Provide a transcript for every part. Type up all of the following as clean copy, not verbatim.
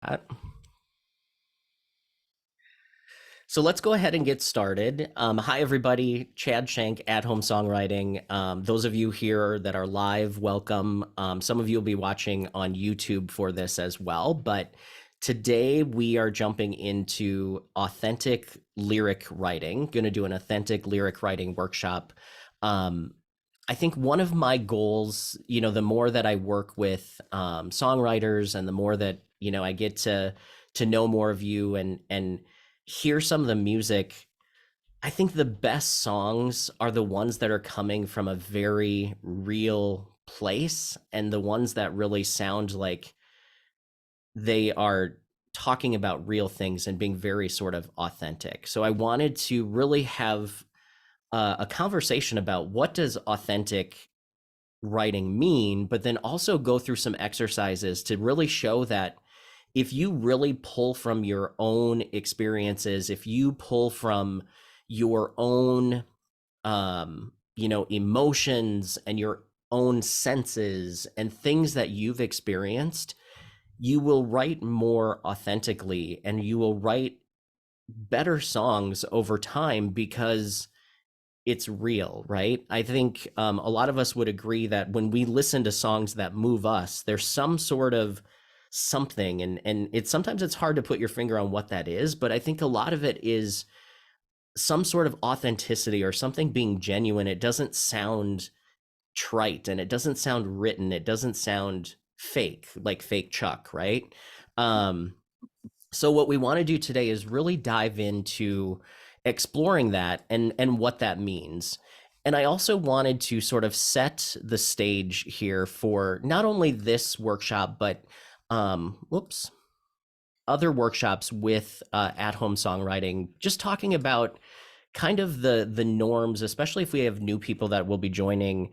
That. So let's go ahead and get started. Hi, everybody. Chad Shank at Home Songwriting. Those of you here that are live, welcome. Some of you will be watching on YouTube for this as well. But today we are jumping into authentic lyric writing. Going to do an authentic lyric writing workshop. I think one of my goals, the more that I work with songwriters and the more that I get to know more of you and hear some of the music. I think the best songs are the ones that are coming from a very real place and the ones that really sound like they are talking about real things and being very sort of authentic. So I wanted to really have a conversation about what does authentic writing mean, but then also go through some exercises to really show that if you really pull from your own experiences, if you pull from your own emotions and your own senses and things that you've experienced, you will write more authentically and you will write better songs over time because it's real, right? I think a lot of us would agree that when we listen to songs that move us, there's some sort of something, and it's sometimes it's hard to put your finger on what that is, but I think a lot of it is some sort of authenticity or something being genuine. It doesn't sound trite and it doesn't sound written. It doesn't sound fake, like fake Chuck, right? Um, so what we want to do today is really dive into exploring that and what that means. And I also wanted to sort of set the stage here for not only this workshop, but whoops, other workshops with at-home songwriting, just talking about kind of the norms, especially if we have new people that will be joining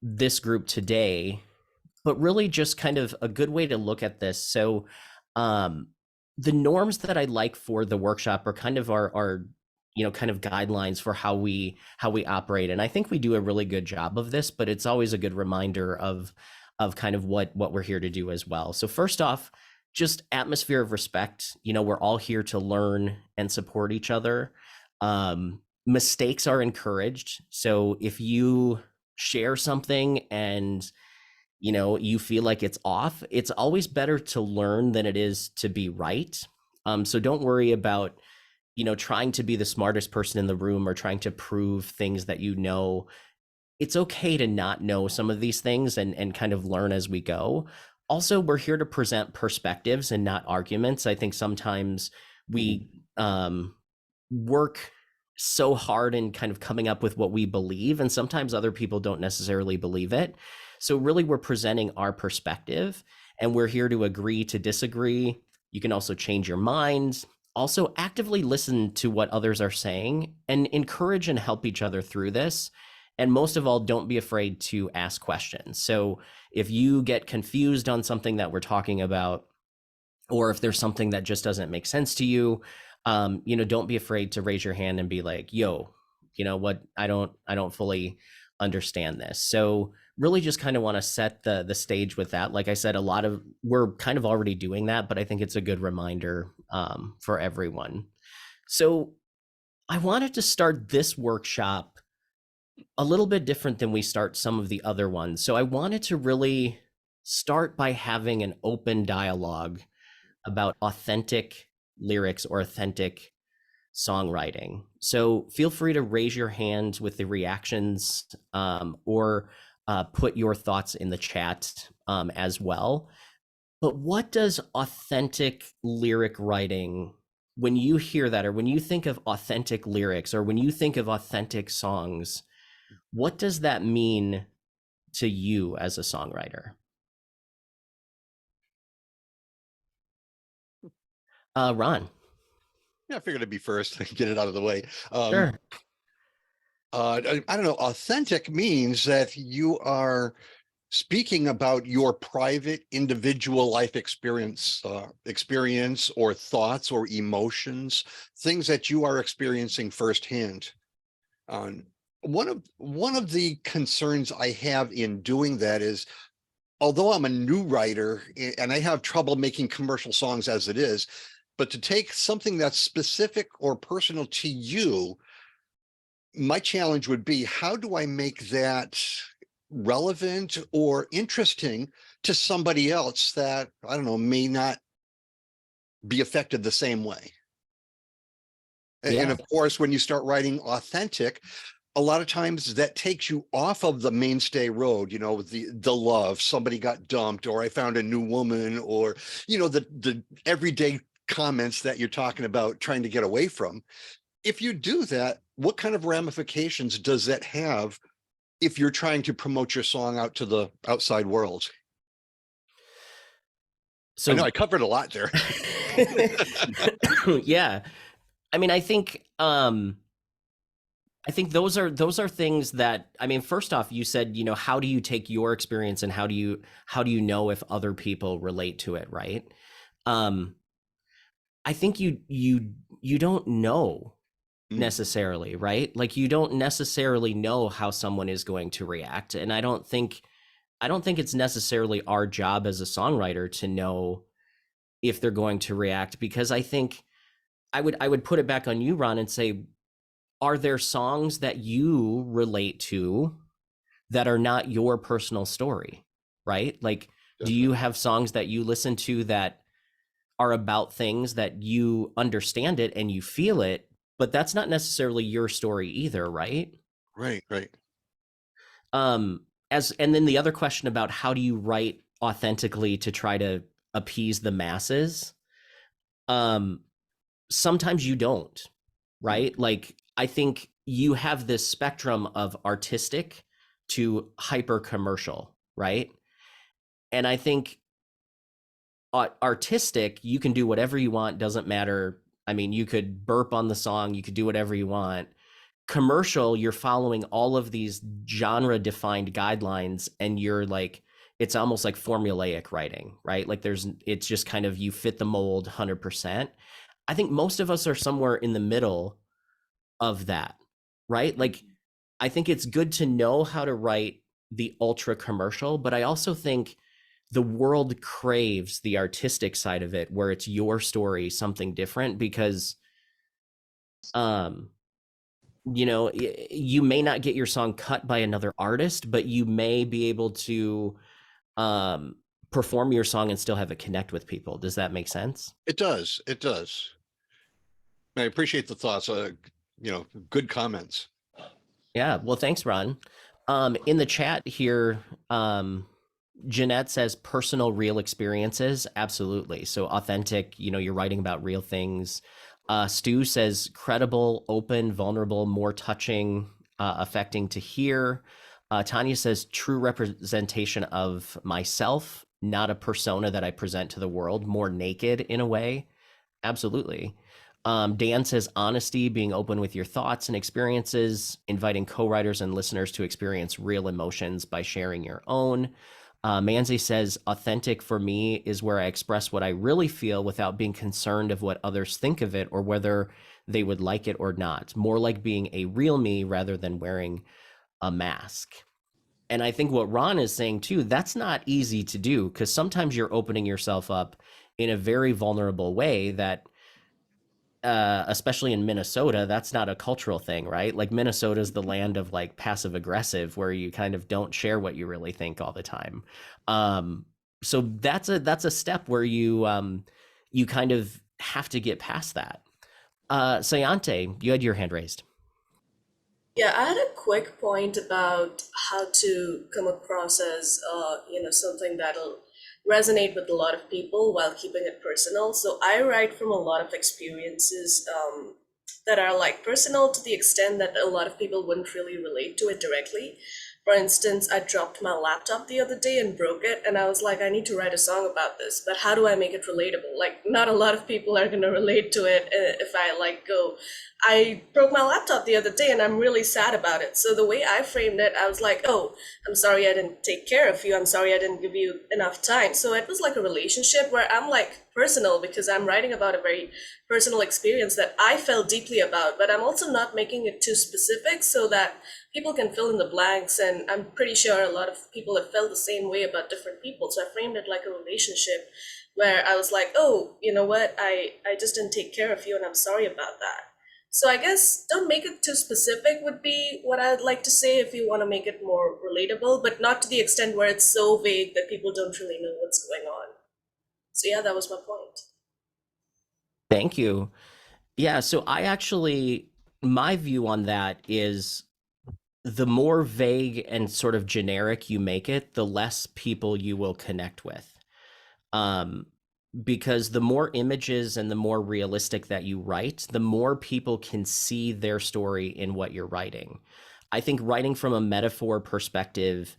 this group today, but really just kind of a good way to look at this. So um, the norms that I like for the workshop are kind of our kind of guidelines for how we operate, and I think we do a really good job of this. But it's always a good reminder of kind of what we're here to do as well. So first off, just atmosphere of respect. We're all here to learn and support each other. Mistakes are encouraged. So if you share something and you feel like it's off, it's always better to learn than it is to be right. So don't worry about trying to be the smartest person in the room or trying to prove things that it's okay to not know some of these things and kind of learn as we go. Also, we're here to present perspectives and not arguments. I think sometimes we work so hard in kind of coming up with what we believe, and sometimes other people don't necessarily believe it. So really, we're presenting our perspective, and we're here to agree to disagree. You can also change your mind. Also, actively listen to what others are saying and encourage and help each other through this. And most of all, don't be afraid to ask questions. So if you get confused on something that we're talking about, or if there's something that just doesn't make sense to you, don't be afraid to raise your hand and be like, yo, what, I don't fully understand this. So really just kind of want to set the stage with that. Like I said, we're kind of already doing that, but I think it's a good reminder for everyone. So I wanted to start this workshop a little bit different than we start some of the other ones. So I wanted to really start by having an open dialogue about authentic lyrics or authentic songwriting. So feel free to raise your hand with the reactions or put your thoughts in the chat as well. But what does authentic lyric writing, when you hear that, or when you think of authentic lyrics, or when you think of authentic songs, what does that mean to you as a songwriter? Ron. Yeah, I figured it'd be first, get it out of the way. Sure. I don't know. Authentic means that you are speaking about your private, individual life experience or thoughts or emotions, things that you are experiencing firsthand. Um, one of the concerns I have in doing that is although I'm a new writer and I have trouble making commercial songs as it is, but to take something that's specific or personal to you, my challenge would be, how do I make that relevant or interesting to somebody else that, I don't know, may not be affected the same way? And Yeah. of course, when you start writing authentic, a lot of times that takes you off of the mainstay road, the love, somebody got dumped, or I found a new woman, or, the everyday comments that you're talking about trying to get away from. If you do that, what kind of ramifications does that have if you're trying to promote your song out to the outside world? I know So I covered a lot there. yeah. I mean, I think those are things that, I mean, first off, you said, how do you take your experience and how do you know if other people relate to it, right? Um I think you don't know Mm, necessarily, right? Like you don't necessarily know how someone is going to react, and I don't think it's necessarily our job as a songwriter to know if they're going to react, because I think I would put it back on you, Ron, and say, are there songs that you relate to that are not your personal story, right? Like, do you definitely. have songs that you listen to that are about things that you understand it and you feel it, but that's not necessarily your story either, right? Right, right. As and then the other question about how do you write authentically to try to appease the masses? Um, Sometimes you don't, Mm, right? Like I think you have this spectrum of artistic to hyper commercial, right? And I think artistic, you can do whatever you want, doesn't matter. I mean, you could burp on the song, you could do whatever you want. Commercial, you're following all of these genre defined guidelines, and you're like, it's almost like formulaic writing, right? Like it's just kind of, you fit the mold 100%. I think most of us are somewhere in the middle of that, right? Like, I think it's good to know how to write the ultra commercial, but I also think the world craves the artistic side of it, where it's your story, something different, because um you may not get your song cut by another artist, but you may be able to um perform your song and still have it connect with people. Does that make sense? it does. It does. I appreciate the thoughts. Good comments. Yeah, well, thanks, Ron. In the chat here, Jeanette says personal, real experiences. Absolutely. So authentic, you're writing about real things. Stu says credible, open, vulnerable, more touching, affecting to hear. Tanya says true representation of myself, not a persona that I present to the world, more naked in a way. Absolutely. Dan says honesty, being open with your thoughts and experiences, inviting co-writers and listeners to experience real emotions by sharing your own. Manzi says authentic for me is where I express what I really feel without being concerned of what others think of it or whether they would like it or not. More like being a real me rather than wearing a mask. And I think what Ron is saying too, that's not easy to do, because sometimes you're opening yourself up in a very vulnerable way that especially in Minnesota, that's not a cultural thing, right? Like Minnesota's the land of like passive aggressive, where you kind of don't share what you really think all the time. Um, so that's a step where you kind of have to get past that. Sayante, you had your hand raised. Yeah, I had a quick point about how to come across as, something that'll resonate with a lot of people while keeping it personal. So I write from a lot of experiences that are like personal to the extent that a lot of people wouldn't really relate to it directly. For instance, I dropped my laptop the other day and broke it, and I was like, I need to write a song about this, but how do I make it relatable? Like, not a lot of people are gonna relate to it if I like go, I broke my laptop the other day and I'm really sad about it. So the way I framed it, I was like, oh, I'm sorry I didn't take care of you. I'm sorry I didn't give you enough time. So it was like a relationship where I'm like personal because I'm writing about a very personal experience that I felt deeply about, but I'm also not making it too specific so that people can fill in the blanks. And I'm pretty sure a lot of people have felt the same way about different people. So I framed it like a relationship where I was like, oh, you know what? I just didn't take care of you and I'm sorry about that. So I guess don't make it too specific would be what I'd like to say if you want to make it more relatable, but not to the extent where it's so vague that people don't really know what's going on. So yeah, that was my point. Thank you. Yeah, so I actually, my view on that is the more vague and sort of generic you make it, the less people you will connect with. Um, because the more images and the more realistic that you write, the more people can see their story in what you're writing. I think writing from a metaphor perspective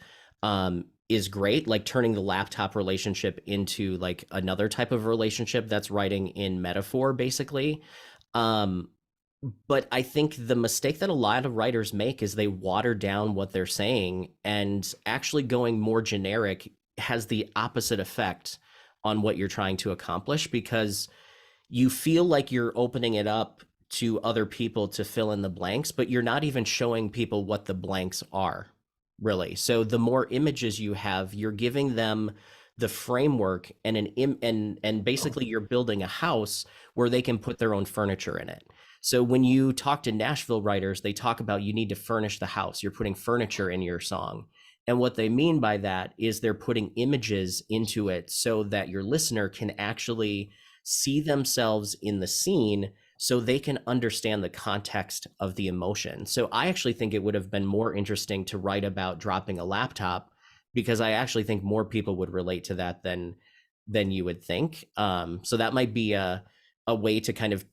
is great, like turning the laptop relationship into like another type of relationship that's writing in metaphor, basically. Um, but I think the mistake that a lot of writers make is they water down what they're saying, and actually going more generic has the opposite effect on what you're trying to accomplish, because you feel like you're opening it up to other people to fill in the blanks, but you're not even showing people what the blanks are, really. So the more images you have, you're giving them the framework and and basically you're building a house where they can put their own furniture in it. So when you talk to Nashville writers, they talk about you need to furnish the house. You're putting furniture in your song. And what they mean by that is they're putting images into it so that your listener can actually see themselves in the scene so they can understand the context of the emotion. So I actually think it would have been more interesting to write about dropping a laptop, because I actually think more people would relate to that than you would think. So that might be a way to kind of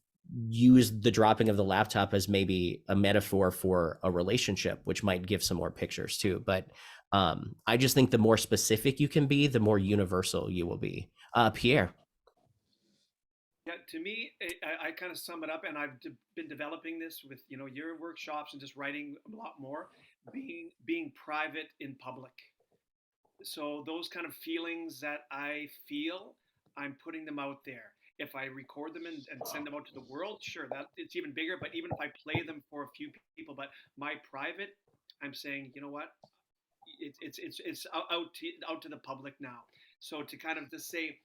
use the dropping of the laptop as maybe a metaphor for a relationship, which might give some more pictures too. But I just think the more specific you can be, the more universal you will be. Pierre. Yeah, to me, I kind of sum it up, and been developing this with your workshops and just writing a lot more. Being private in public. So those kind of feelings that I feel, I'm putting them out there. If I record them and send them out to the world, sure, that it's even bigger. But even if I play them for a few people, but my private, I'm saying, you know what, it's out to the public now. So to kind of just say,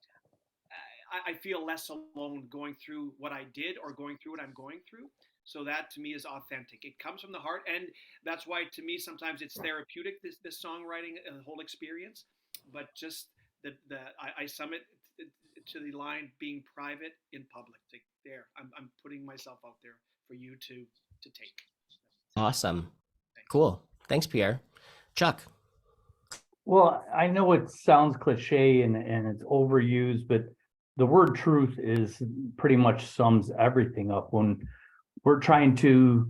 I feel less alone going through what I did or going through what I'm going through. So that to me is authentic. It comes from the heart, and that's why to me sometimes it's therapeutic. This songwriting whole experience, but just I sum it to the line being private in public. Like there, I'm putting myself out there for you to take. Awesome. Thanks. Cool. Thanks, Pierre. Chuck. Well, I know it sounds cliche and it's overused, but the word truth is pretty much sums everything up. When we're trying to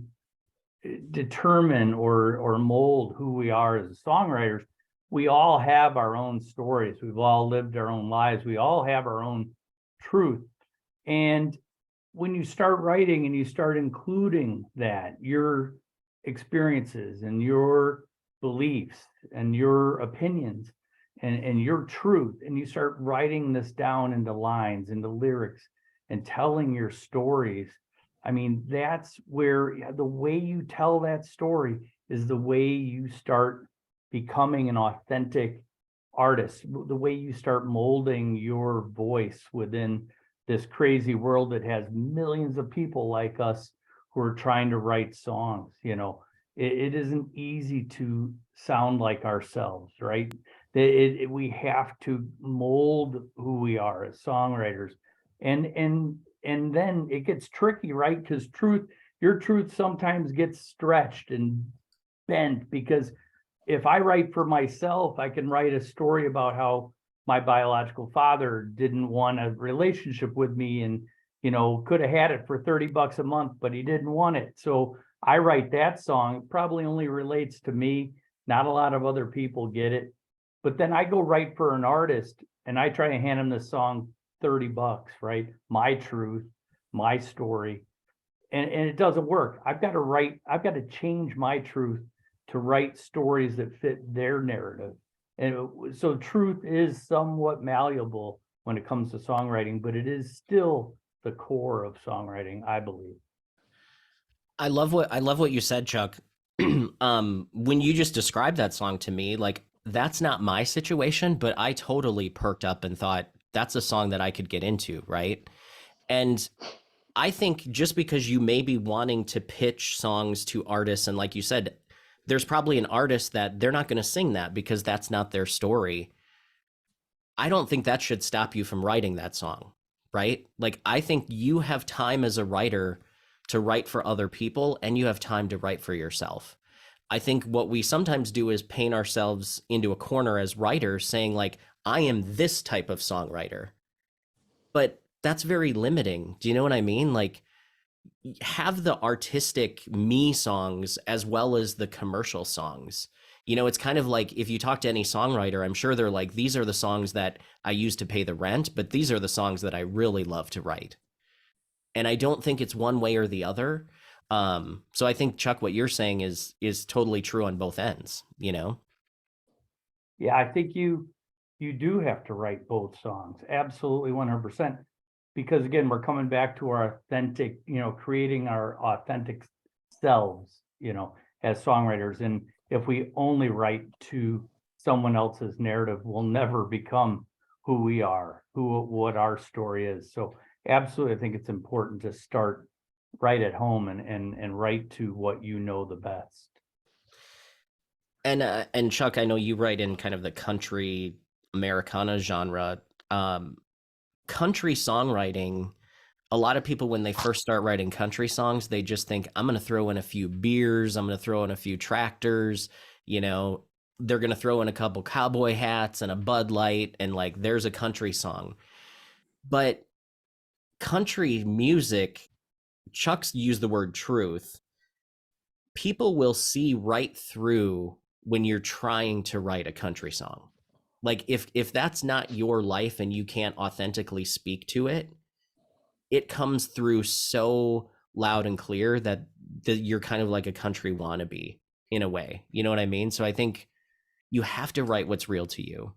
determine or mold who we are as songwriters, we all have our own stories. We've all lived our own lives. We all have our own truth. And when you start writing and you start including that, your experiences and your beliefs and your opinions and your truth, and you start writing this down into lines, into lyrics, and telling your stories, I mean, that's where the way you tell that story is the way you start becoming an authentic artist, the way you start molding your voice within this crazy world that has millions of people like us who are trying to write songs. It isn't easy to sound like ourselves, right? We have to mold who we are as songwriters, and then it gets tricky, right? Because your truth sometimes gets stretched and bent, because if I write for myself, I can write a story about how my biological father didn't want a relationship with me, and could have had it for $30 a month, but he didn't want it. So I write that song. It probably only relates to me. Not a lot of other people get it. But then I go write for an artist and I try to hand him the song $30, right? My truth, my story. And it doesn't work. I've got to change my truth to write stories that fit their narrative. And so truth is somewhat malleable when it comes to songwriting, but it is still the core of songwriting, I believe. I love what you said, Chuck. When you just described that song to me, like that's not my situation, but I totally perked up and thought that's a song that I could get into, right? And I think just because you may be wanting to pitch songs to artists, and like you said, there's probably an artist that they're not going to sing that because that's not their story. I don't think that should stop you from writing that song, right? Like, I think you have time as a writer to write for other people and you have time to write for yourself. I think what we sometimes do is paint ourselves into a corner as writers saying, like, I am this type of songwriter. But that's very limiting. Do you know what I mean? Like, have the artistic me songs as well as the commercial songs. You know, it's kind of like if you talk to any songwriter, I'm sure they're like, these are the songs that I use to pay the rent, but these are the songs that I really love to write. And I don't think it's one way or the other. So I think, Chuck, what you're saying is totally true on both ends, you know? Yeah, I think you do have to write both songs. Absolutely 100%. Because again, we're coming back to our authentic, creating our authentic selves, as songwriters. And if we only write to someone else's narrative, we'll never become who we are, what our story is. So absolutely, I think it's important to start right at home and write to what you know the best. And Chuck, I know you write in kind of the country Americana genre. Country songwriting, a lot of people, when they first start writing country songs, they just think, I'm going to throw in a few beers, I'm going to throw in a few tractors, they're going to throw in a couple cowboy hats and a Bud Light, and like, there's a country song. But country music, Chuck's used the word truth. People will see right through when you're trying to write a country song. Like if that's not your life and you can't authentically speak to it, it comes through so loud and clear that you're kind of like a country wannabe in a way. You know what I mean? So I think you have to write what's real to you.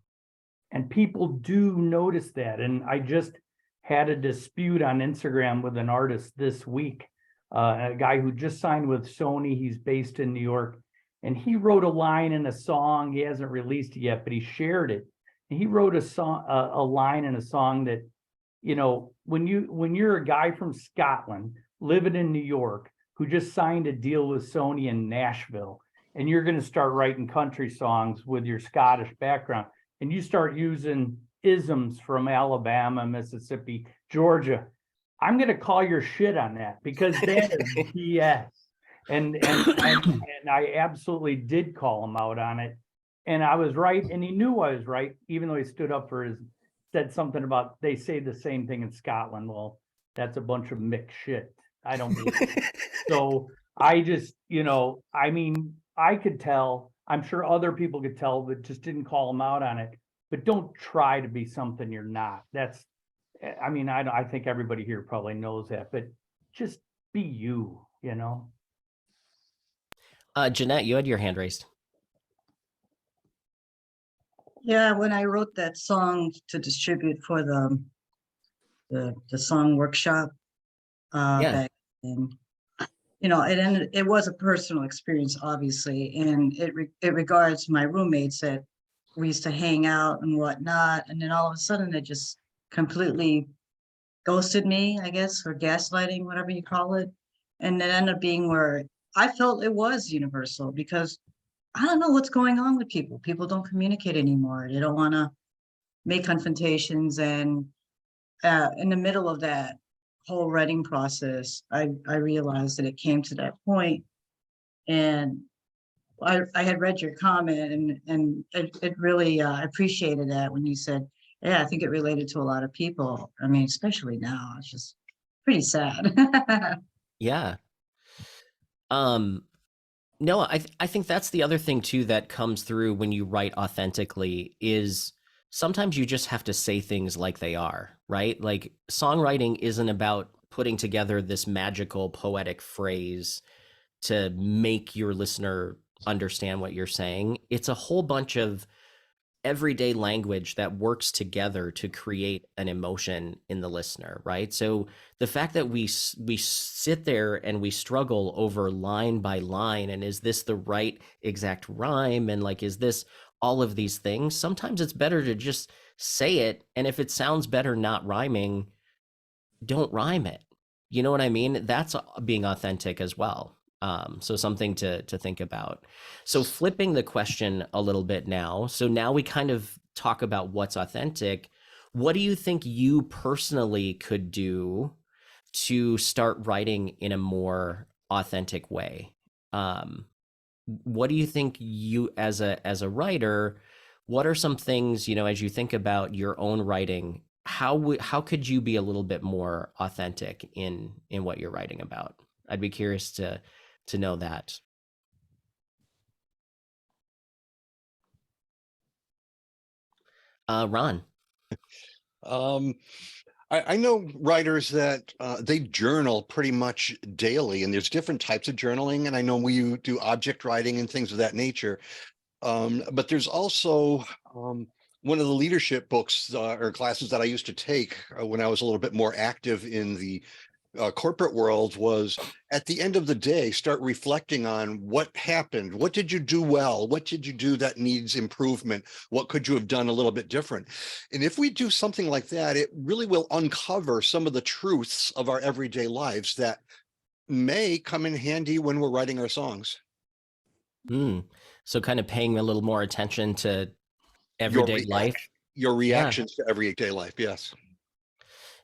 And people do notice that. And I just had a dispute on Instagram with an artist this week, a guy who just signed with Sony. He's based in New York. And he wrote a line in a song. He hasn't released it yet, but he shared it. And he wrote a line in a song that, when you're a guy from Scotland living in New York who just signed a deal with Sony in Nashville, and you're going to start writing country songs with your Scottish background, and you start using isms from Alabama, Mississippi, Georgia, I'm going to call your shit on that because that is BS. And I absolutely did call him out on it. And I was right. And he knew I was right, even though he stood up for said something about, they say the same thing in Scotland. Well, that's a bunch of mixed shit. I don't believe it. So I just, I could tell, I'm sure other people could tell, but just didn't call him out on it. But don't try to be something you're not. I think everybody here probably knows that, but just be you, Jeanette, you had your hand raised. Yeah, when I wrote that song to distribute for the song workshop, back then, it was a personal experience, obviously, and it regards my roommates that we used to hang out and whatnot, and then all of a sudden it just completely ghosted me, I guess, or gaslighting, whatever you call it, and it ended up being where I felt it was universal because I don't know what's going on with people. People don't communicate anymore. They don't want to make confrontations. And in the middle of that whole writing process, I realized that it came to that point. And I had read your comment and it really appreciated that when you said, yeah, I think it related to a lot of people. I mean, especially now, it's just pretty sad. Yeah. No, I think that's the other thing too that comes through when you write authentically is sometimes you just have to say things like they are, right? Like songwriting isn't about putting together this magical poetic phrase to make your listener understand what you're saying. It's a whole bunch of everyday language that works together to create an emotion in the listener, right? So the fact that we sit there and we struggle over line by line, and is this the right exact rhyme, and like, is this all of these things? Sometimes it's better to just say it, and if it sounds better not rhyming, don't rhyme it. You know what I mean? That's being authentic as well. So something to think about. So flipping the question a little bit now. So now we kind of talk about what's authentic. What do you think you personally could do to start writing in a more authentic way? What do you think you, as a writer, what are some things, you know, as you think about your own writing, how could you be a little bit more authentic in what you're writing about? I'd be curious to know that. Ron. Um, I know writers that they journal pretty much daily, and there's different types of journaling. And I know we do object writing and things of that nature. But there's also one of the leadership books or classes that I used to take when I was a little bit more active in the corporate world was, at the end of the day, start reflecting on what happened. What did you do well? What did you do that needs improvement? What could you have done a little bit different? And if we do something like that, it really will uncover some of the truths of our everyday lives that may come in handy when we're writing our songs. So kind of paying a little more attention to Your everyday life. your Yeah. reactions to everyday life. Yes.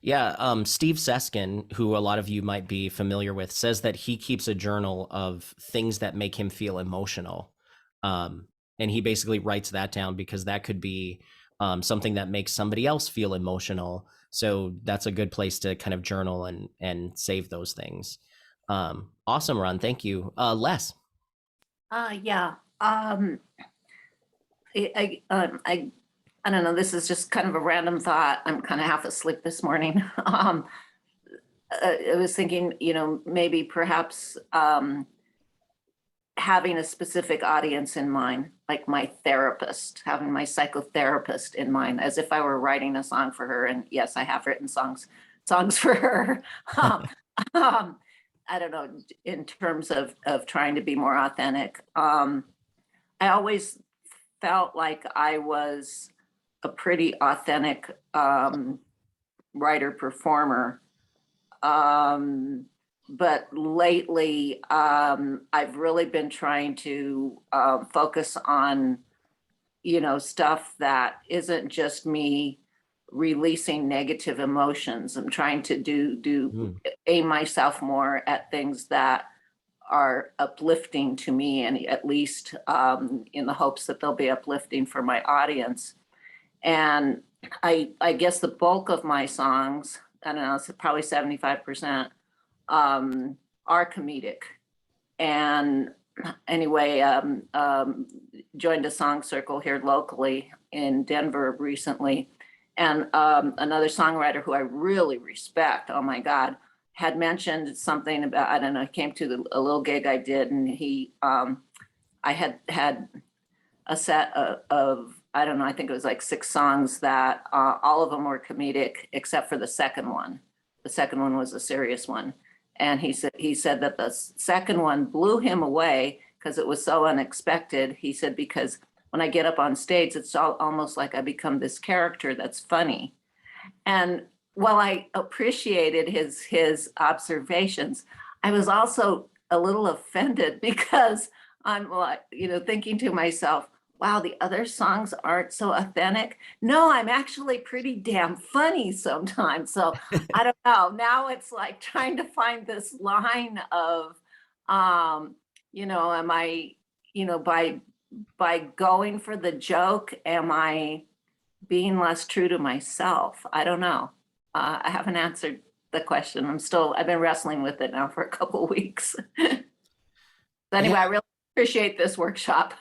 Yeah, Steve Seskin, who a lot of you might be familiar with, says that he keeps a journal of things that make him feel emotional. And he basically writes that down because that could be something that makes somebody else feel emotional. So that's a good place to kind of journal and save those things. Awesome, Ron. Thank you. Les. Yeah. I don't know. This is just kind of a random thought. I'm kind of half asleep this morning. I was thinking, you know, maybe perhaps having a specific audience in mind, like my therapist, having my psychotherapist in mind, as if I were writing a song for her. And yes, I have written songs for her. I don't know, in terms of trying to be more authentic. I always felt like I was a pretty authentic writer performer. But lately, I've really been trying to focus on, you know, stuff that isn't just me releasing negative emotions. I'm trying to aim myself more at things that are uplifting to me, and at least in the hopes that they'll be uplifting for my audience. And I guess the bulk of my songs, I don't know, it's probably 75%, are comedic. And anyway, joined a song circle here locally in Denver recently. And another songwriter who I really respect, oh my God, had mentioned something about, I don't know, he came to a little gig I did, and I had a set of, I don't know, I think it was like 6 songs that all of them were comedic except for the second one. The second one was a serious one. And he said that the second one blew him away because it was so unexpected. He said, because when I get up on stage, it's almost like I become this character that's funny. And while I appreciated his observations, I was also a little offended because I'm like, you know, thinking to myself, wow, the other songs aren't so authentic. No, I'm actually pretty damn funny sometimes. So I don't know. Now it's like trying to find this line of, you know, am I, you know, by going for the joke, am I being less true to myself? I don't know. I haven't answered the question. I've been wrestling with it now for a couple of weeks. Anyway, Yeah. I really appreciate this workshop.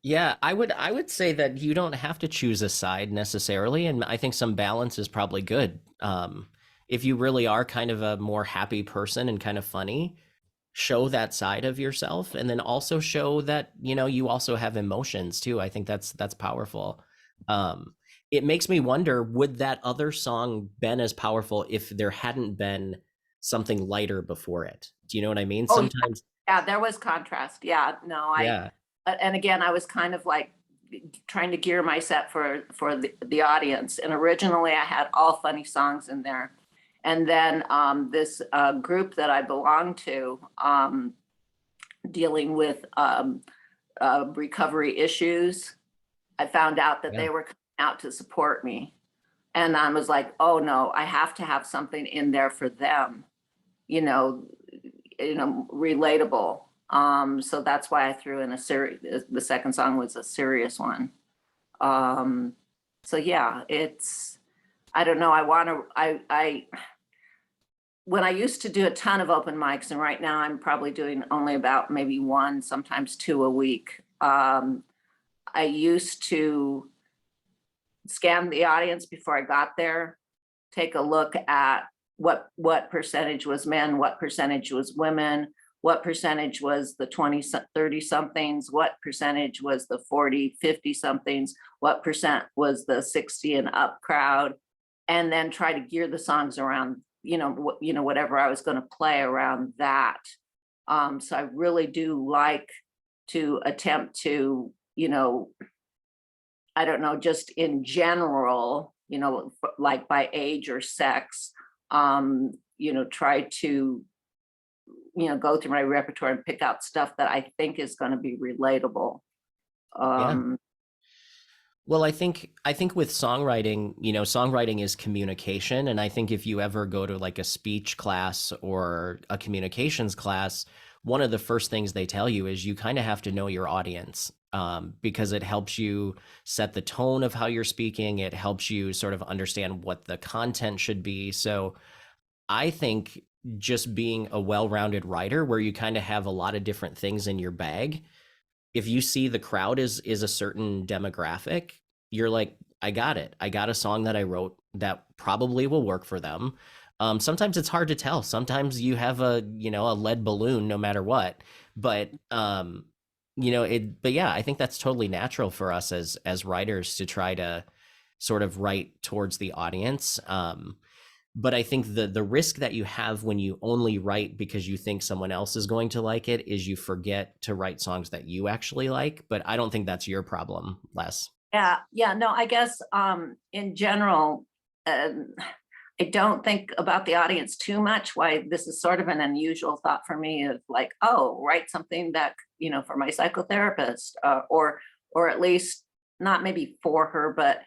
Yeah, I would say that you don't have to choose a side necessarily, and I think some balance is probably good. If you really are kind of a more happy person and kind of funny, show that side of yourself, and then also show that, you know, you also have emotions too. I think that's powerful. It makes me wonder, would that other song been as powerful if there hadn't been something lighter before it? Do you know what I mean? Oh, Sometimes, yeah, there was contrast. Yeah, no, yeah, and again, I was kind of like trying to gear my set for the audience. And originally I had all funny songs in there. And then this group that I belong to, dealing with recovery issues, I found out that yeah, they were coming out to support me. And I was like, oh no, I have to have something in there for them, you know, relatable. So that's why I threw in a serious, the second song was a serious one. So yeah, it's, I don't know, when I used to do a ton of open mics, and right now I'm probably doing only about maybe one, sometimes two a week. I used to scan the audience before I got there, take a look at what percentage was men, what percentage was women, what percentage was the 20, 30 somethings, what percentage was the 40, 50 somethings, what percent was the 60 and up crowd, and then try to gear the songs around, whatever I was going to play around that. So I really do like to attempt to, I don't know, just in general, like by age or sex, try to, go through my repertoire and pick out stuff that I think is going to be relatable. yeah. Well, I think with songwriting, songwriting is communication. And I think if you ever go to like a speech class or a communications class, one of the first things they tell you is you kind of have to know your audience, because it helps you set the tone of how you're speaking. It helps you sort of understand what the content should be. So I think just being a well-rounded writer where you kind of have a lot of different things in your bag, if you see the crowd is a certain demographic, you're like, I got it. I got a song that I wrote that probably will work for them. Sometimes it's hard to tell. Sometimes you have a lead balloon no matter what. But but yeah, I think that's totally natural for us as writers to try to sort of write towards the audience. But I think the risk that you have when you only write because you think someone else is going to like it is you forget to write songs that you actually like. But I don't think that's your problem, Les. Yeah, no, I guess in general, I don't think about the audience too much. Why this is sort of an unusual thought for me of like, oh, write something that, for my psychotherapist, or at least not maybe for her, but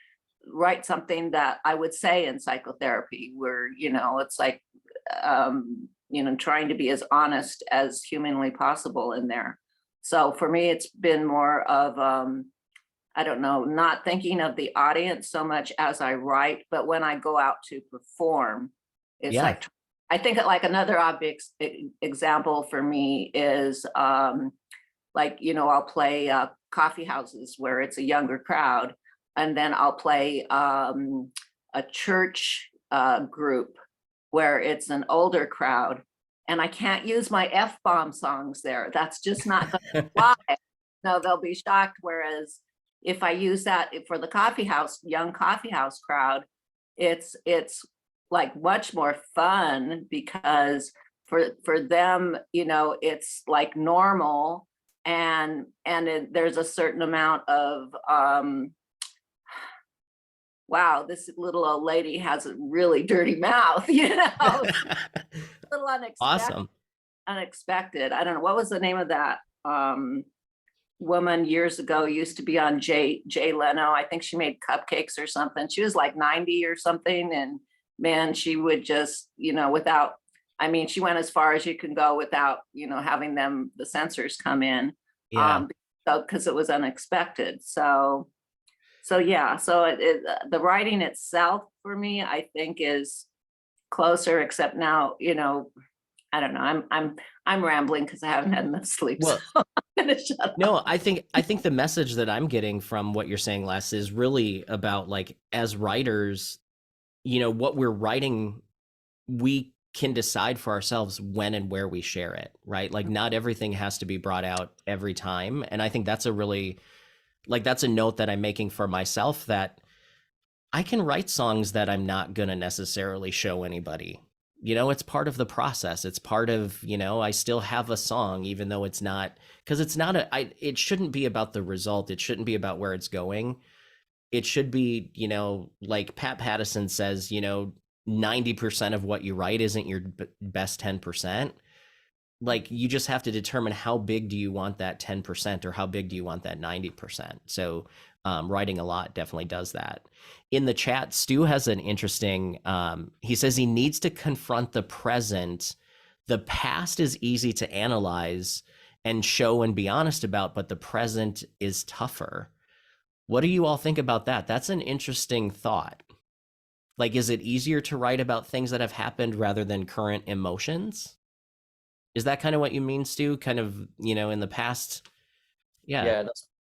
write something that I would say in psychotherapy where, it's like, trying to be as honest as humanly possible in there. So for me, it's been more of, I don't know, not thinking of the audience so much as I write, but when I go out to perform, it's Yeah. like, I think like another obvious example for me is like, I'll play coffee houses where it's a younger crowd. And then I'll play a church group where it's an older crowd. And I can't use my F-bomb songs there. That's just not going to fly. No, they'll be shocked. Whereas if I use that for the young coffee house crowd, it's like much more fun because for them, it's like normal. And there's a certain amount of, wow, this little old lady has a really dirty mouth, a little Awesome. unexpected. I don't know, what was the name of that woman years ago, used to be on Jay Leno. I think she made cupcakes or something. She was like 90 or something. And man, she would just, without, she went as far as you can go without, having the censors come in. Yeah. Because it was unexpected. So yeah, so the writing itself for me, I think, is closer, except now, I don't know. I'm rambling because I haven't had enough sleep. Well, So I'm gonna shut up. no, I think the message that I'm getting from what you're saying, Les, is really about like as writers, what we're writing, we can decide for ourselves when and where we share it, right? Like not everything has to be brought out every time. And I think that's a really Like that's a note that I'm making for myself, that I can write songs that I'm not going to necessarily show anybody. You know, it's part of the process. It's part of, you know, I still have a song, even though it's not, because it's not it shouldn't be about the result. It shouldn't be about where it's going. It should be, you know, like Pat Pattison says, you know, 90% of what you write isn't your best 10%. Like you just have to determine how big do you want that 10% or how big do you want that 90%. So writing a lot definitely does that. In the chat, Stu has an interesting, he says he needs to confront the present. The past is easy to analyze and show and be honest about, but the present is tougher. What do you all think about that? That's an interesting thought. Like, is it easier to write about things that have happened rather than current emotions? Is that kind of what you mean, Stu? Kind of, you know, in the past? Yeah. Yeah,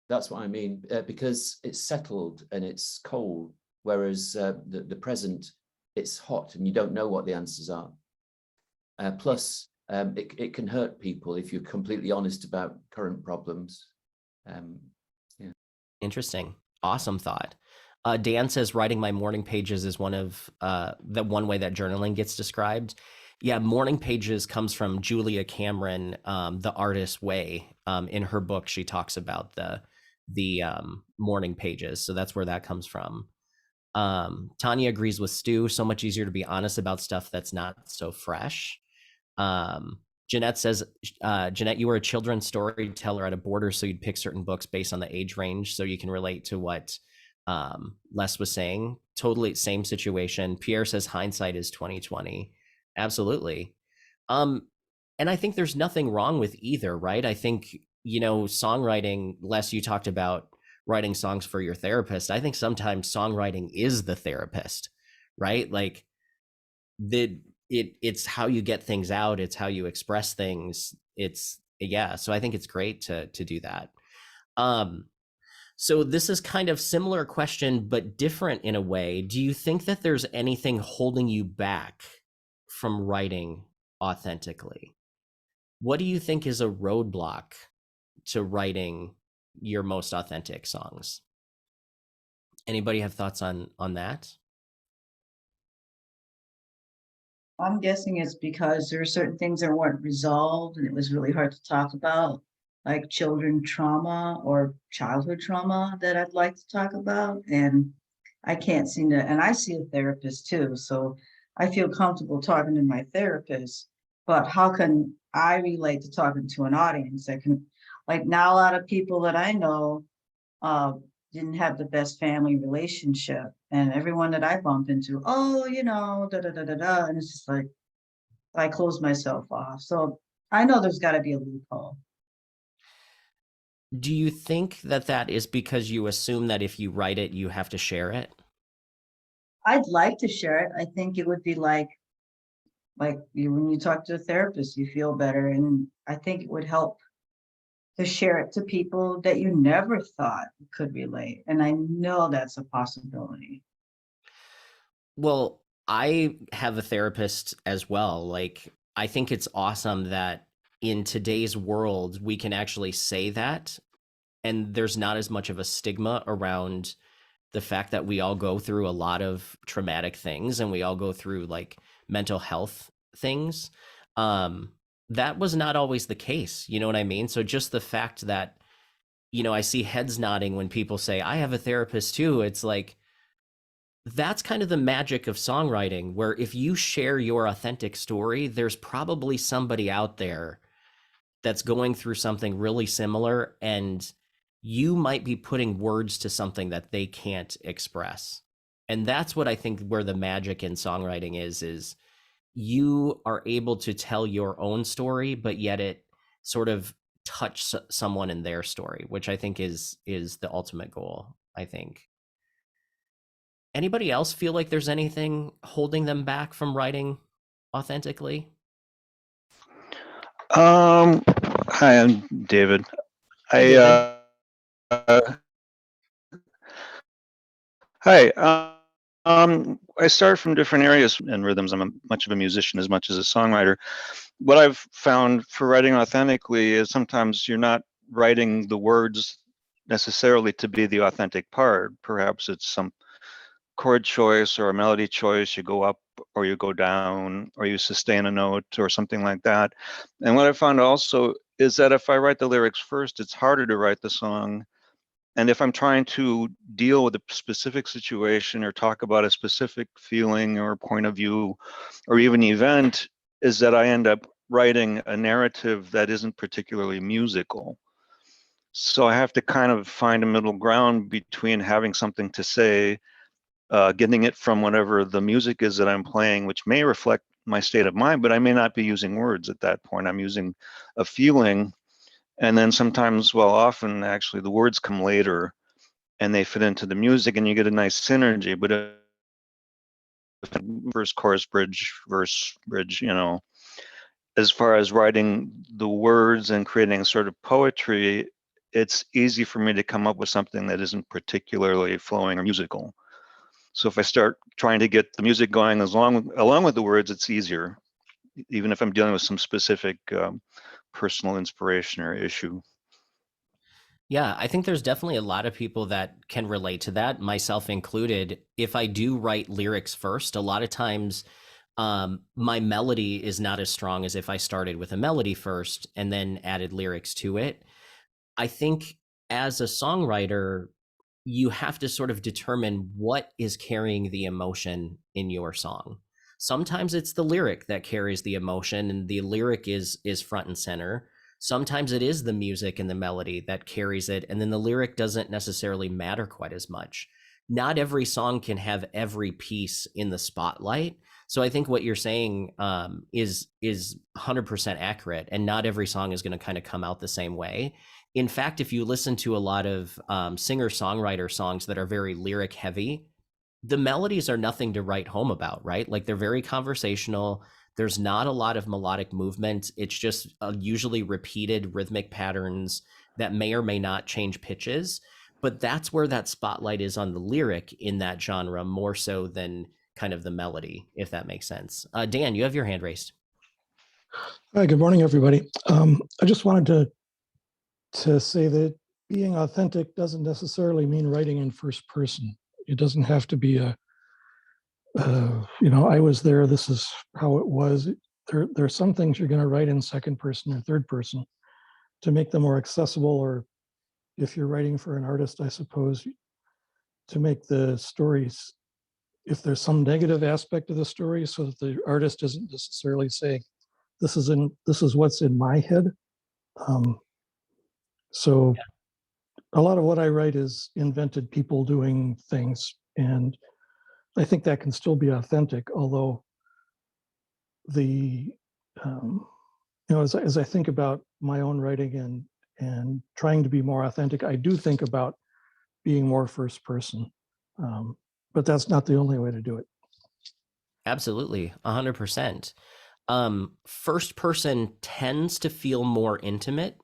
that's what I mean, because it's settled and it's cold, whereas the present, it's hot and you don't know what the answers are. Plus, it can hurt people if you're completely honest about current problems. Yeah. Interesting. Awesome thought. Dan says writing my morning pages is one of the one way that journaling gets described. Yeah, morning pages comes from Julia Cameron, The Artist's Way. In her book, she talks about the morning pages. So that's where that comes from. Tanya agrees with Stu. So much easier to be honest about stuff that's not so fresh. Jeanette says, Jeanette, you were a children's storyteller at a Border, so you'd pick certain books based on the age range, so you can relate to what Les was saying. Totally same situation. Pierre says hindsight is 2020. Absolutely. And I think there's nothing wrong with either, right? I think, you know, songwriting, Les, you talked about writing songs for your therapist. I think sometimes songwriting is the therapist, right? Like it's how you get things out. It's how you express things. So I think it's great to do that. So this is kind of similar question, but different in a way. Do you think that there's anything holding you back from writing authentically? What do you think is a roadblock to writing your most authentic songs? Anybody have thoughts on that? I'm guessing it's because there are certain things that weren't resolved and it was really hard to talk about, like children trauma or childhood trauma that I'd like to talk about. And I can't seem to, and I see a therapist too. So I feel comfortable talking to my therapist, but how can I relate to talking to an audience that can, like now a lot of people that I know didn't have the best family relationship, and everyone that I bump into, oh, you know, da da da da da, and it's just like I close myself off. So I know there's got to be a loophole. Do you think that that is because you assume that if you write it, you have to share it? I'd like to share it. I think it would be like you, when you talk to a therapist, you feel better, and I think it would help to share it to people that you never thought could relate. And I know that's a possibility. Well, I have a therapist as well. Like, I think it's awesome that in today's world, we can actually say that, and there's not as much of a stigma around the fact that we all go through a lot of traumatic things and we all go through like mental health things. That was not always the case. You know what I mean? So just the fact that, you know, I see heads nodding when people say, I have a therapist too. It's like, that's kind of the magic of songwriting, where if you share your authentic story, there's probably somebody out there that's going through something really similar, and you might be putting words to something that they can't express. And that's what I think where the magic in songwriting is you are able to tell your own story, but yet it sort of touch someone in their story, which I think is the ultimate goal, I think. Anybody else feel like there's anything holding them back from writing authentically? Hi, I'm David. David. Hi. I start from different areas and rhythms. I'm much of a musician as much as a songwriter. What I've found for writing authentically is sometimes you're not writing the words necessarily to be the authentic part. Perhaps it's some chord choice or a melody choice. You go up or you go down, or you sustain a note or something like that. And what I found also is that if I write the lyrics first, it's harder to write the song. And if I'm trying to deal with a specific situation or talk about a specific feeling or point of view or even event, is that I end up writing a narrative that isn't particularly musical. So I have to kind of find a middle ground between having something to say, getting it from whatever the music is that I'm playing, which may reflect my state of mind, but I may not be using words at that point. I'm using a feeling. And then sometimes, well, often actually the words come later and they fit into the music and you get a nice synergy. But if verse, chorus, bridge, verse, bridge, as far as writing the words and creating sort of poetry, it's easy for me to come up with something that isn't particularly flowing or musical. So if I start trying to get the music going along with the words, it's easier, even if I'm dealing with some specific personal inspiration or issue. Yeah, I think there's definitely a lot of people that can relate to that, myself included. If I do write lyrics first, a lot of times my melody is not as strong as if I started with a melody first and then added lyrics to it. I think as a songwriter, you have to sort of determine what is carrying the emotion in your song. Sometimes it's the lyric that carries the emotion and the lyric is front and center. Sometimes it is the music and the melody that carries it, and then the lyric doesn't necessarily matter quite as much. Not every song can have every piece in the spotlight. So I think what you're saying is 100% accurate, and not every song is going to kind of come out the same way. In fact, if you listen to a lot of singer-songwriter songs that are very lyric heavy, the melodies are nothing to write home about, right? Like they're very conversational. There's not a lot of melodic movement. It's just usually repeated rhythmic patterns that may or may not change pitches. But that's where that spotlight is on the lyric in that genre, more so than kind of the melody, if that makes sense. Dan, you have your hand raised. Hi, good morning, everybody. I just wanted to say that being authentic doesn't necessarily mean writing in first person. It doesn't have to be I was there, this is how it was. There are some things you're going to write in second person or third person to make them more accessible, or if you're writing for an artist, I suppose, to make the stories, if there's some negative aspect of the story, so that the artist isn't necessarily saying, this is what's in my head. So a lot of what I write is invented people doing things, and I think that can still be authentic, although as I think about my own writing and trying to be more authentic, I do think about being more first person, but that's not the only way to do it. Absolutely, 100%. First person tends to feel more intimate,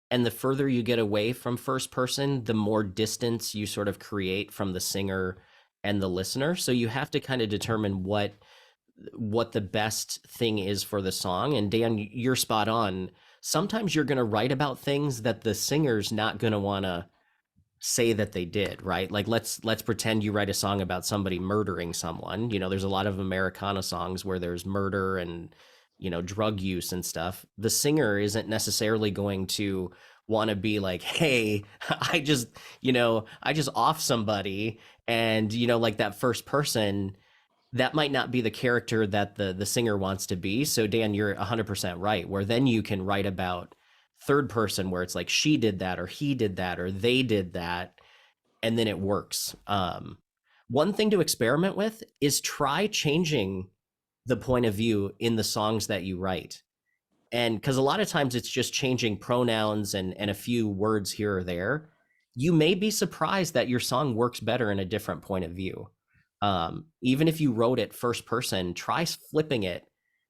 and the further you get away from first person, the more distance you sort of create from the singer and the listener. So you have to kind of determine what the best thing is for the song. And Dan, you're spot on. Sometimes you're going to write about things that the singer's not going to want to say that they did, right? Like let's pretend you write a song about somebody murdering someone. There's a lot of Americana songs where there's murder and drug use and stuff. The singer isn't necessarily going to want to be like, hey, I just off somebody, and like that first person, that might not be the character that the singer wants to be. So Dan, you're 100% right, where then you can write about third person where it's like she did that or he did that or they did that, and then it works. One thing to experiment with is try changing the point of view in the songs that you write. And because a lot of times it's just changing pronouns and a few words here or there, you may be surprised that your song works better in a different point of view. Even if you wrote it first person, try flipping it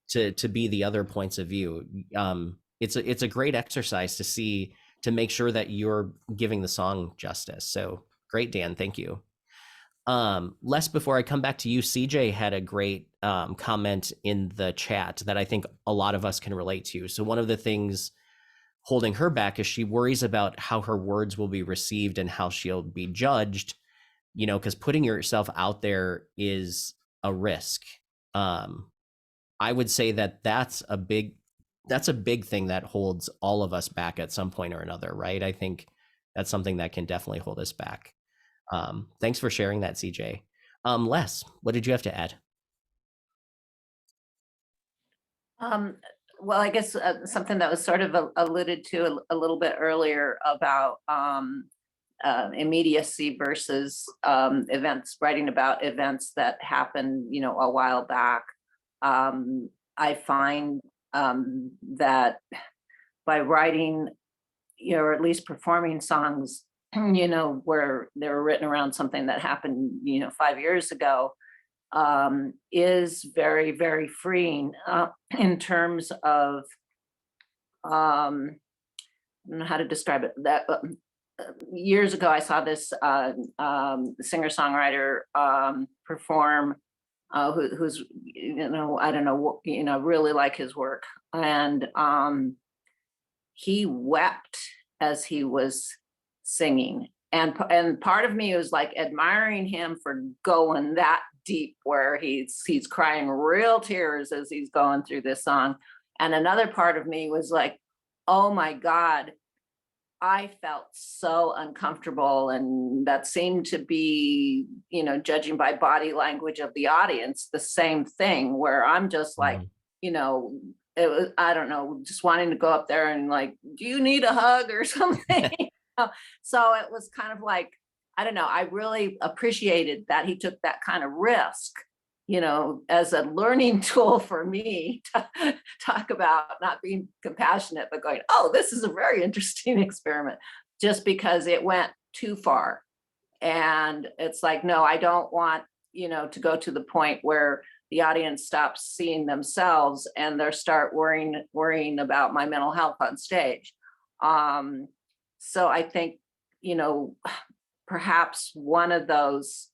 to be the other points of view. It's a great exercise to make sure that you're giving the song justice. So great, Dan. Thank you. Les, before I come back to you, CJ had a great comment in the chat that I think a lot of us can relate to. So one of the things holding her back is she worries about how her words will be received and how she'll be judged, you know, because putting yourself out there is a risk. I would say that that's a big thing that holds all of us back at some point or another, right? I think that's something that can definitely hold us back. Thanks for sharing that, CJ. Les, what did you have to add? Well, I guess something that was sort of alluded to a little bit earlier about immediacy versus events, writing about events that happened, you know, a while back. I find that by writing, you know, or at least performing songs, you know, where they were written around something that happened, you know, 5 years ago, is very, very freeing in terms of, I don't know how to describe it. That years ago, I saw this singer-songwriter perform, who's, you know, I don't know, you know, really like his work, and he wept as he was singing. And part of me was like admiring him for going that deep, where he's crying real tears as he's going through this song. And another part of me was like, oh my God, I felt so uncomfortable. And that seemed to be, you know, judging by body language of the audience, the same thing, where I'm just like, you know, it was, I don't know, just wanting to go up there and like, do you need a hug or something? So it was kind of like, I don't know, I really appreciated that he took that kind of risk, you know, as a learning tool for me to talk about not being compassionate, but going, oh, this is a very interesting experiment, just because it went too far. And it's like, no, I don't want, you know, to go to the point where the audience stops seeing themselves and they start worrying about my mental health on stage. So I think, you know, perhaps one of those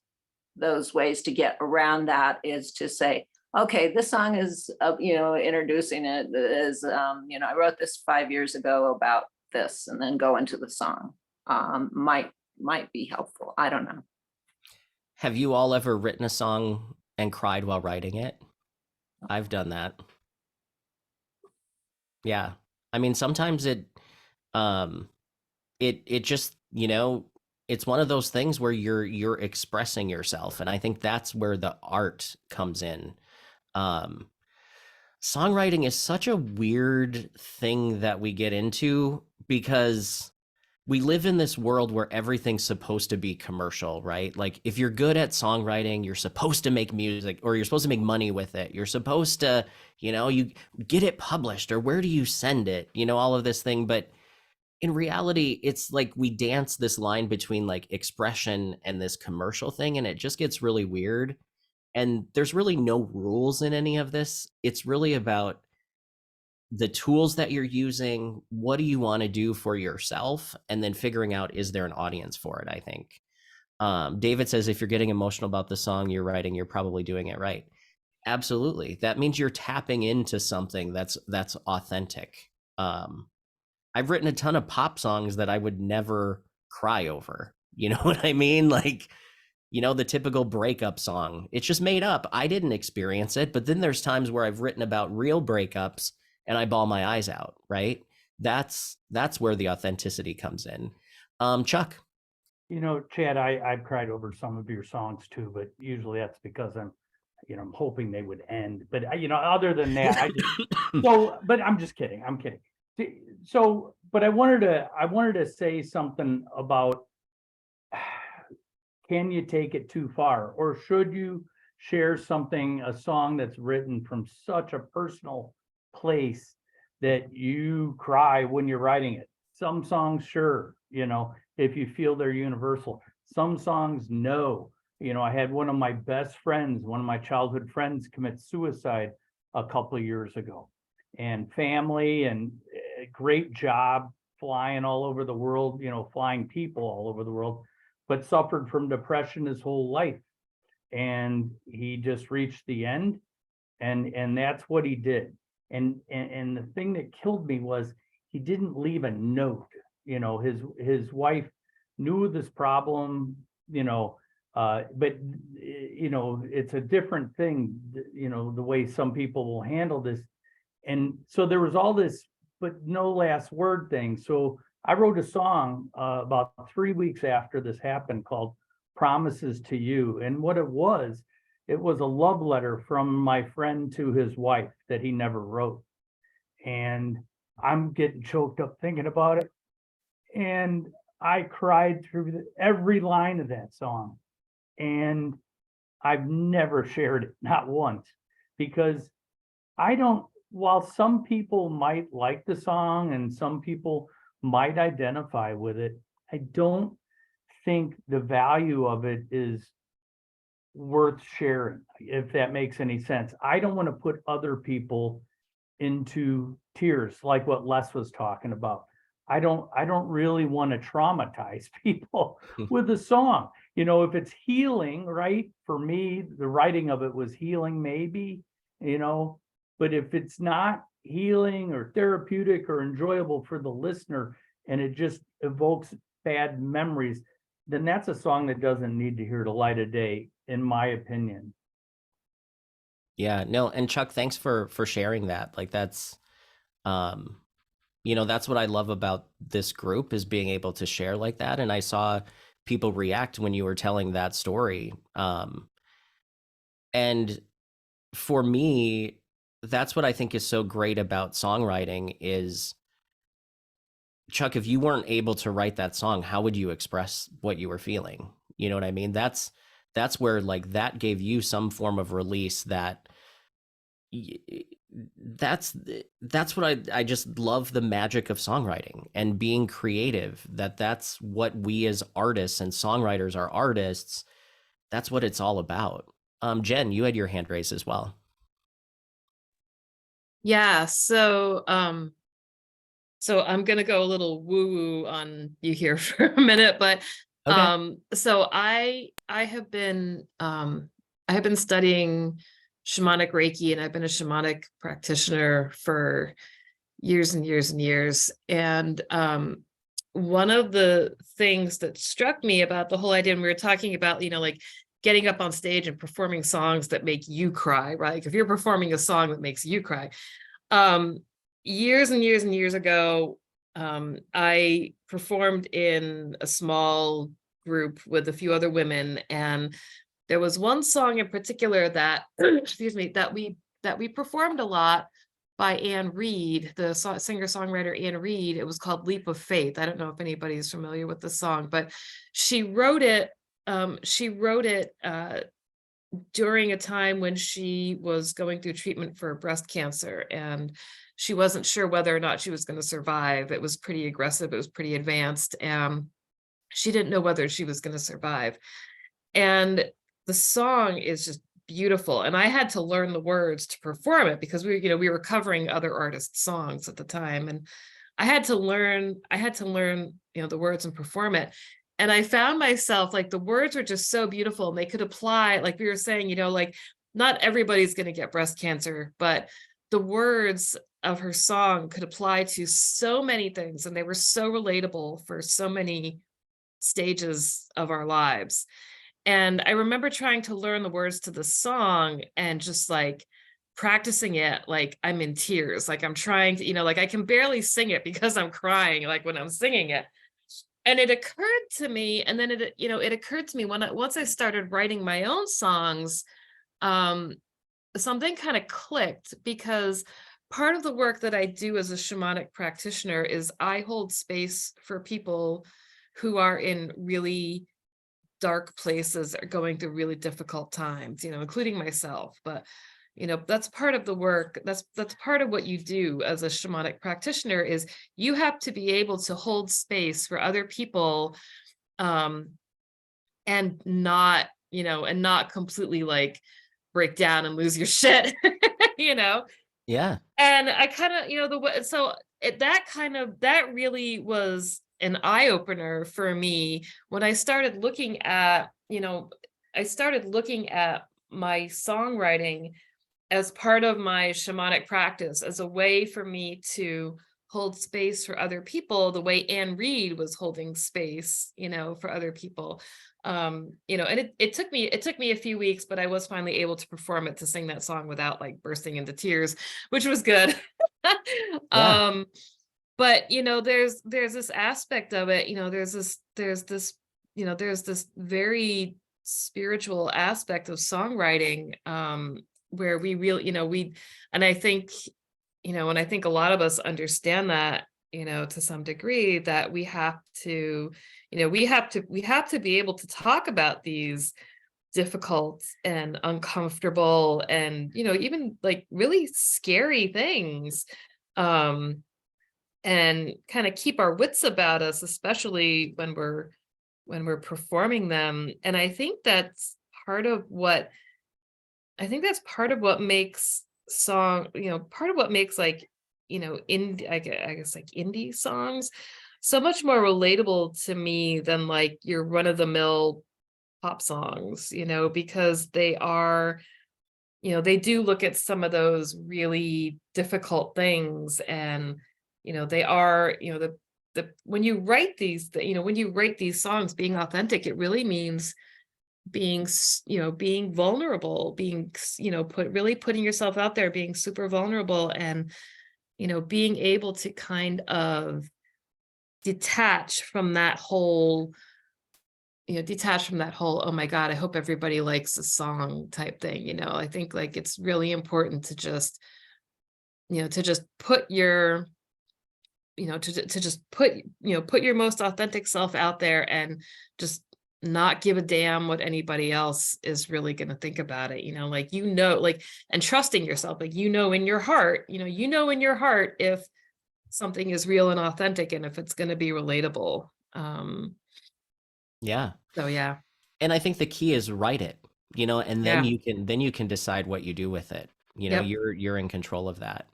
ways to get around that is to say, okay, this song is, you know, introducing it is, you know, I wrote this 5 years ago about this, and then go into the song. Might be helpful. I don't know. Have you all ever written a song and cried while writing it? I've done that. Yeah. I mean, sometimes it just, you know, it's one of those things where you're expressing yourself, and I think that's where the art comes in. Songwriting is such a weird thing that we get into because we live in this world where everything's supposed to be commercial, right? Like if you're good at songwriting, you're supposed to make music, or you're supposed to make money with it. You're supposed to, you know, you get it published, or where do you send it? You know, all of this thing. But in reality, it's like we dance this line between like expression and this commercial thing, and it just gets really weird. And there's really no rules in any of this. It's really about the tools that you're using. What do you want to do for yourself? And then figuring out, is there an audience for it? I think. David says, if you're getting emotional about the song you're writing, you're probably doing it right. Absolutely. That means you're tapping into something that's authentic. I've written a ton of pop songs that I would never cry over. You know what I mean? Like, you know, the typical breakup song. It's just made up. I didn't experience it. But then there's times where I've written about real breakups and I bawl my eyes out, right? That's where the authenticity comes in. Chuck. You know, Chad, I've cried over some of your songs too, but usually that's because I'm hoping they would end. But you know, other than that, but I'm just kidding. I'm kidding. So, but I wanted to say something about, can you take it too far, or should you share a song that's written from such a personal place that you cry when you're writing it? Some songs, sure, you know, if you feel they're universal. Some songs, no. You know, I had one of my best friends, one of my childhood friends, commit suicide a couple of years ago, and family and a great job flying all over the world, you know, flying people all over the world, but suffered from depression his whole life. And he just reached the end, and that's what he did. And the thing that killed me was he didn't leave a note. You know, his wife knew this problem, you know, but you know, it's a different thing, you know, the way some people will handle this. And so there was all this, but no last word thing. So I wrote a song about 3 weeks after this happened called Promises to You. And what it was a love letter from my friend to his wife that he never wrote. And I'm getting choked up thinking about it. And I cried through every line of that song. And I've never shared it, not once, because while some people might like the song and some people might identify with it, I don't think the value of it is worth sharing, if that makes any sense. I don't want to put other people into tears like what Les was talking about. I don't really want to traumatize people with a song. You know, if it's healing, right? For me, the writing of it was healing, maybe, you know, but if it's not healing or therapeutic or enjoyable for the listener and it just evokes bad memories, then that's a song that doesn't need to hear the light of day, in my opinion. Yeah, no, and Chuck, thanks for sharing that. Like that's you know, that's what I love about this group, is being able to share like that. And I saw people react when you were telling that story. And for me, that's what I think is so great about songwriting is, Chuck, if you weren't able to write that song, how would you express what you were feeling? You know what I mean? That's where, like, that gave you some form of release. That's what I just love, the magic of songwriting and being creative. That's what we as artists and songwriters are artists. That's what it's all about. Jen, you had your hand raised as well. Yeah, so I'm gonna go a little woo-woo on you here for a minute, but Okay. so I have been studying shamanic Reiki, and I've been a shamanic practitioner for years and years and years. And one of the things that struck me about the whole idea, and we were talking about, you know, like getting up on stage and performing songs that make you cry, right? Like if you're performing a song that makes you cry. Years and years and years ago, I performed in a small group with a few other women, and there was one song in particular that, excuse me, that we performed a lot by Anne Reed, the singer-songwriter Anne Reed. It was called Leap of Faith. I don't know if anybody's familiar with the song, but she wrote it during a time when she was going through treatment for breast cancer, and she wasn't sure whether or not she was going to survive. It was pretty aggressive. It was pretty advanced. And she didn't know whether she was going to survive. And the song is just beautiful. And I had to learn the words to perform it because we were covering other artists' songs at the time. And I had to learn, the words and perform it. And I found myself, like, the words were just so beautiful, and they could apply, like we were saying, like, not everybody's going to get breast cancer, but the words of her song could apply to so many things, and they were so relatable for so many stages of our lives. And I remember trying to learn the words to the song and just like practicing it, like I'm in tears, like I'm trying to, like I can barely sing it because I'm crying, like when I'm singing it. And it occurred to me, and then it occurred to me once I started writing my own songs, something kind of clicked, because part of the work that I do as a shamanic practitioner is I hold space for people who are in really dark places, are going through really difficult times, including myself. But that's part of the work. That's part of what you do as a shamanic practitioner, is you have to be able to hold space for other people, and not completely like break down and lose your shit. Yeah. And I kind of, that really was an eye-opener for me when I started looking at, my songwriting as part of my shamanic practice, as a way for me to hold space for other people the way Anne Reid was holding space, for other people. And it took me a few weeks, but I was finally able to perform it, to sing that song without like bursting into tears, which was good. Yeah. But there's this aspect of it, there's this very spiritual aspect of songwriting, where we really, and I think, and I think a lot of us understand that, to some degree, that we have to be able to talk about these difficult and uncomfortable and, even like really scary things, and kind of keep our wits about us, especially when we're performing them. And I think that's part of what makes part of what makes like, I guess like indie songs so much more relatable to me than like your run-of-the-mill pop songs, because they are, they do look at some of those really difficult things, and they are, when you write these songs, being authentic, it really means being vulnerable, being, really putting yourself out there, being super vulnerable, and, being able to kind of detach from that whole, oh my God, I hope everybody likes the song type thing. I think like it's really important to just, to just put your, to just put your most authentic self out there, and just not give a damn what anybody else is really going to think about it, and trusting yourself, like, in your heart, in your heart, if something is real and authentic, and if it's going to be relatable. Yeah. So yeah. And I think the key is write it, and then Yeah. you can decide what you do with it. Yep. You're in control of that.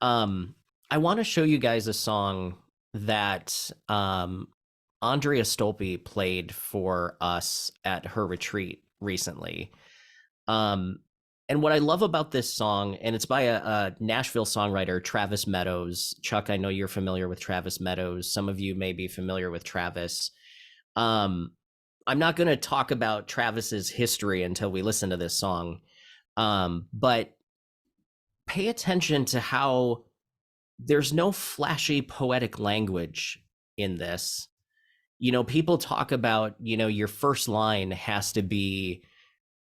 I want to show you guys a song that Andrea Stolpe played for us at her retreat recently. And what I love about this song, and it's by a Nashville songwriter, Travis Meadows. Chuck, I know you're familiar with Travis Meadows. Some of you may be familiar with Travis. I'm not going to talk about Travis's history until we listen to this song. But pay attention to how there's no flashy poetic language in this. People talk about, your first line has to be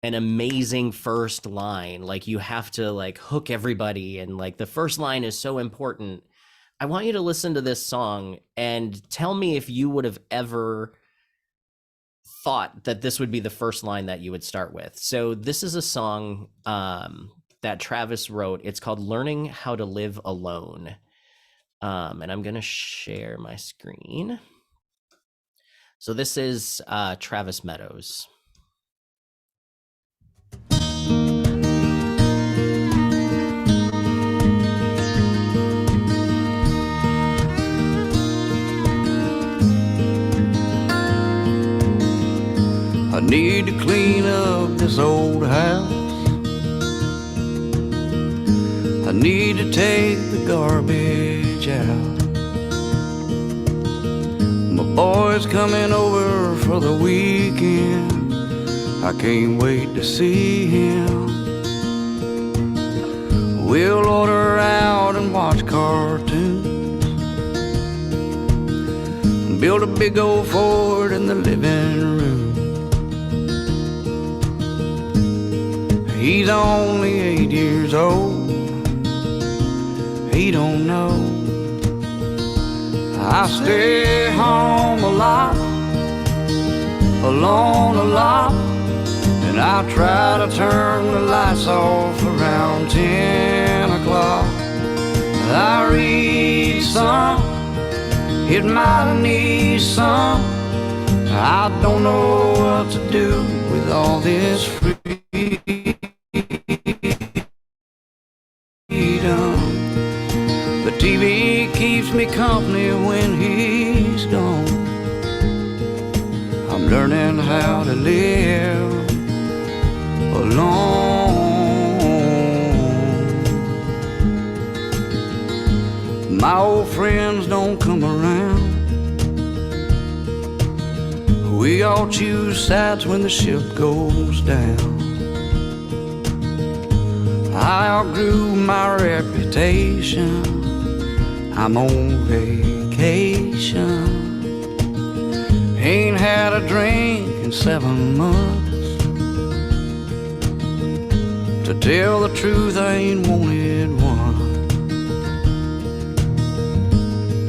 an amazing first line. Like, you have to like hook everybody, and like the first line is so important. I want you to listen to this song and tell me if you would have ever thought that this would be the first line that you would start with. So this is a song that Travis wrote. It's called Learning How to Live Alone. And I'm going to share my screen. So this is Travis Meadows. I need to clean up this old house. I need to take the garbage out. My boy's coming over for the weekend. I can't wait to see him. We'll order out and watch cartoons. Build a big old fort in the living room. He's only 8 years old. He don't know. I stay home a lot, alone a lot, and I try to turn the lights off around 10 o'clock. I read some, it might need some. I don't know what to do with all this freedom. The TV keeps me company when he's gone. I'm learning how to live alone. my old friends don't come around. We all choose sides when the ship goes down. I outgrew my reputation. I'm on vacation. Ain't had a drink in 7 months. To tell the truth, I ain't wanted one.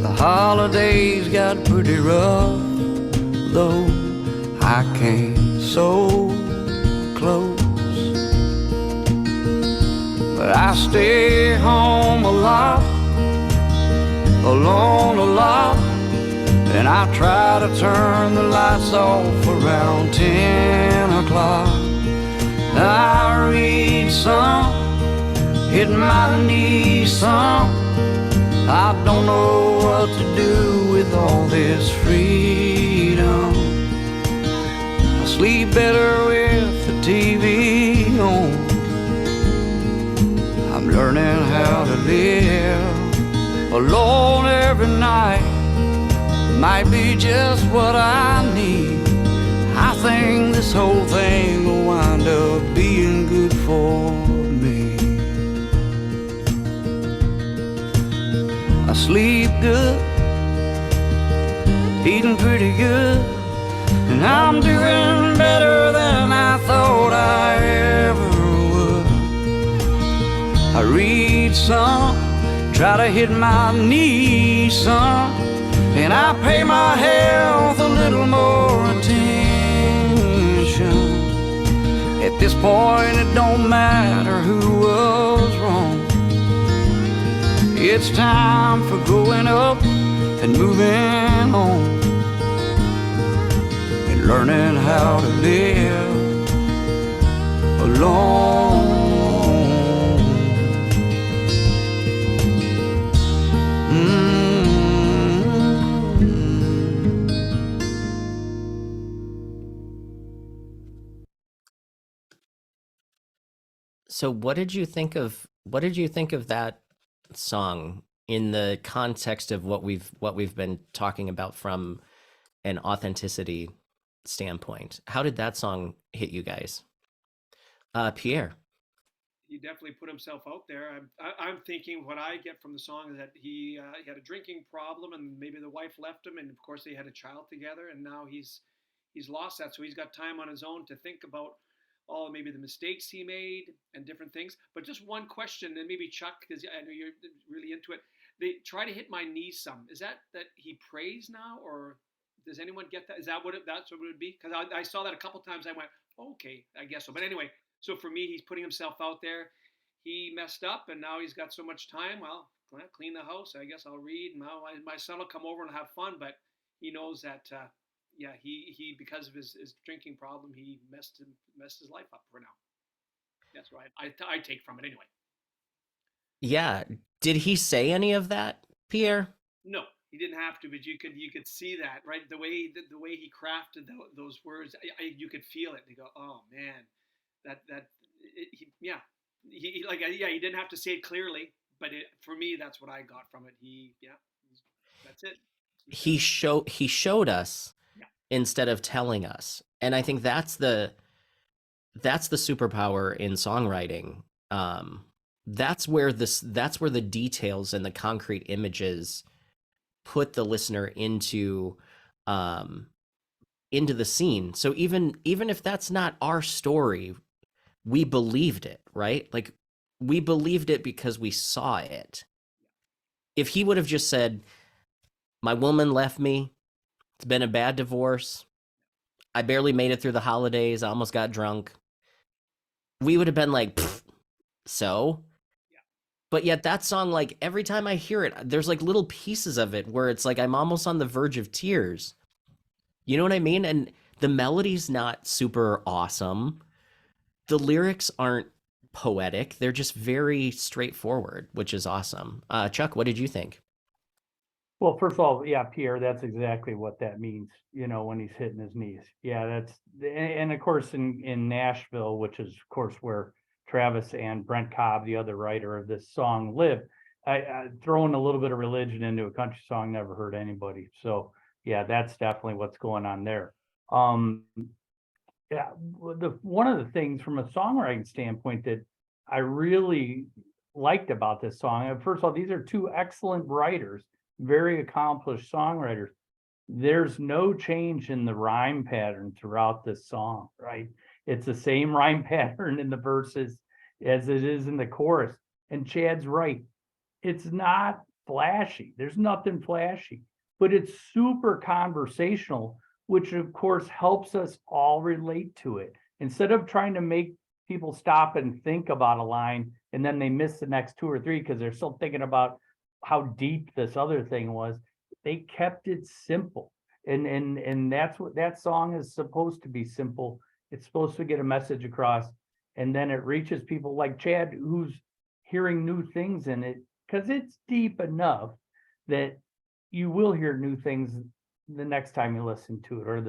The holidays got pretty rough, though I came so close. But I stay home a lot, alone a lot, and I try to turn the lights off around 10 o'clock. I read some, hit my knees some. I don't know what to do with all this freedom. I sleep better with the TV on. I'm learning how to live alone every night. Might be just what I need. I think this whole thing will wind up being good for me. I sleep good, eating pretty good, and I'm doing better than I thought I ever would. I read some, try to hit my knees some, and I pay my health a little more attention. At this point it don't matter who was wrong. It's time for growing up and moving on, and learning how to live alone. So what did you think of that song in the context of what we've been talking about from an authenticity standpoint? How did that song hit you guys? Pierre. He definitely put himself out there. I'm thinking what I get from the song is that he had a drinking problem, and maybe the wife left him, and of course they had a child together, and now he's lost that, so he's got time on his own to think about all maybe the mistakes he made and different things. But just one question, and maybe Chuck, because I know you're really into it. They try to hit my knees some. Is that he prays now, or does anyone get that? Is that that's what it would be? Because I saw that a couple times. I went, okay, I guess so. But anyway, so for me, he's putting himself out there. He messed up, and now he's got so much time. Well, clean the house. I guess I'll read. Now my son will come over and have fun, but he knows that. Yeah, he because of his drinking problem, he messed his life up for now. That's right. I take from it anyway. Yeah. Did he say any of that, Pierre? No, he didn't have to, but you could see that, right? The way he crafted those words, you could feel it. You go, oh man, he didn't have to say it clearly, but for me, that's what I got from it. That's it. He showed us instead of telling us, and I think that's the superpower in songwriting. That's where the details and the concrete images put the listener into the scene. So even if that's not our story, we believed it, right? Like, we believed it because we saw it. If he would have just said, my woman left me, it's been a bad divorce, I barely made it through the holidays, I almost got drunk, we would have been like, so? But yet that song, like, every time I hear it, there's like little pieces of it where it's like I'm almost on the verge of tears. You know what I mean? And the melody's not super awesome. The lyrics aren't poetic. They're just very straightforward, which is awesome. Chuck, what did you think? Well, first of all, yeah, Pierre, that's exactly what that means, when he's hitting his knees. Yeah, and of course in Nashville, which is of course where Travis and Brent Cobb, the other writer of this song, live. I throwing a little bit of religion into a country song never hurt anybody. So yeah, that's definitely what's going on there. Yeah, one of the things from a songwriting standpoint that I really liked about this song, first of all, these are two excellent writers, very accomplished songwriters. There's no change in the rhyme pattern throughout this song, right? It's the same rhyme pattern in the verses as it is in the chorus. And Chad's right. It's not flashy. There's nothing flashy, but it's super conversational, which of course helps us all relate to it. Instead of trying to make people stop and think about a line and then they miss the next two or three because they're still thinking about how deep this other thing was, they kept it simple. And that's what that song is supposed to be, simple. It's supposed to get a message across, and then it reaches people like Chad who's hearing new things in it because it's deep enough that you will hear new things the next time you listen to it or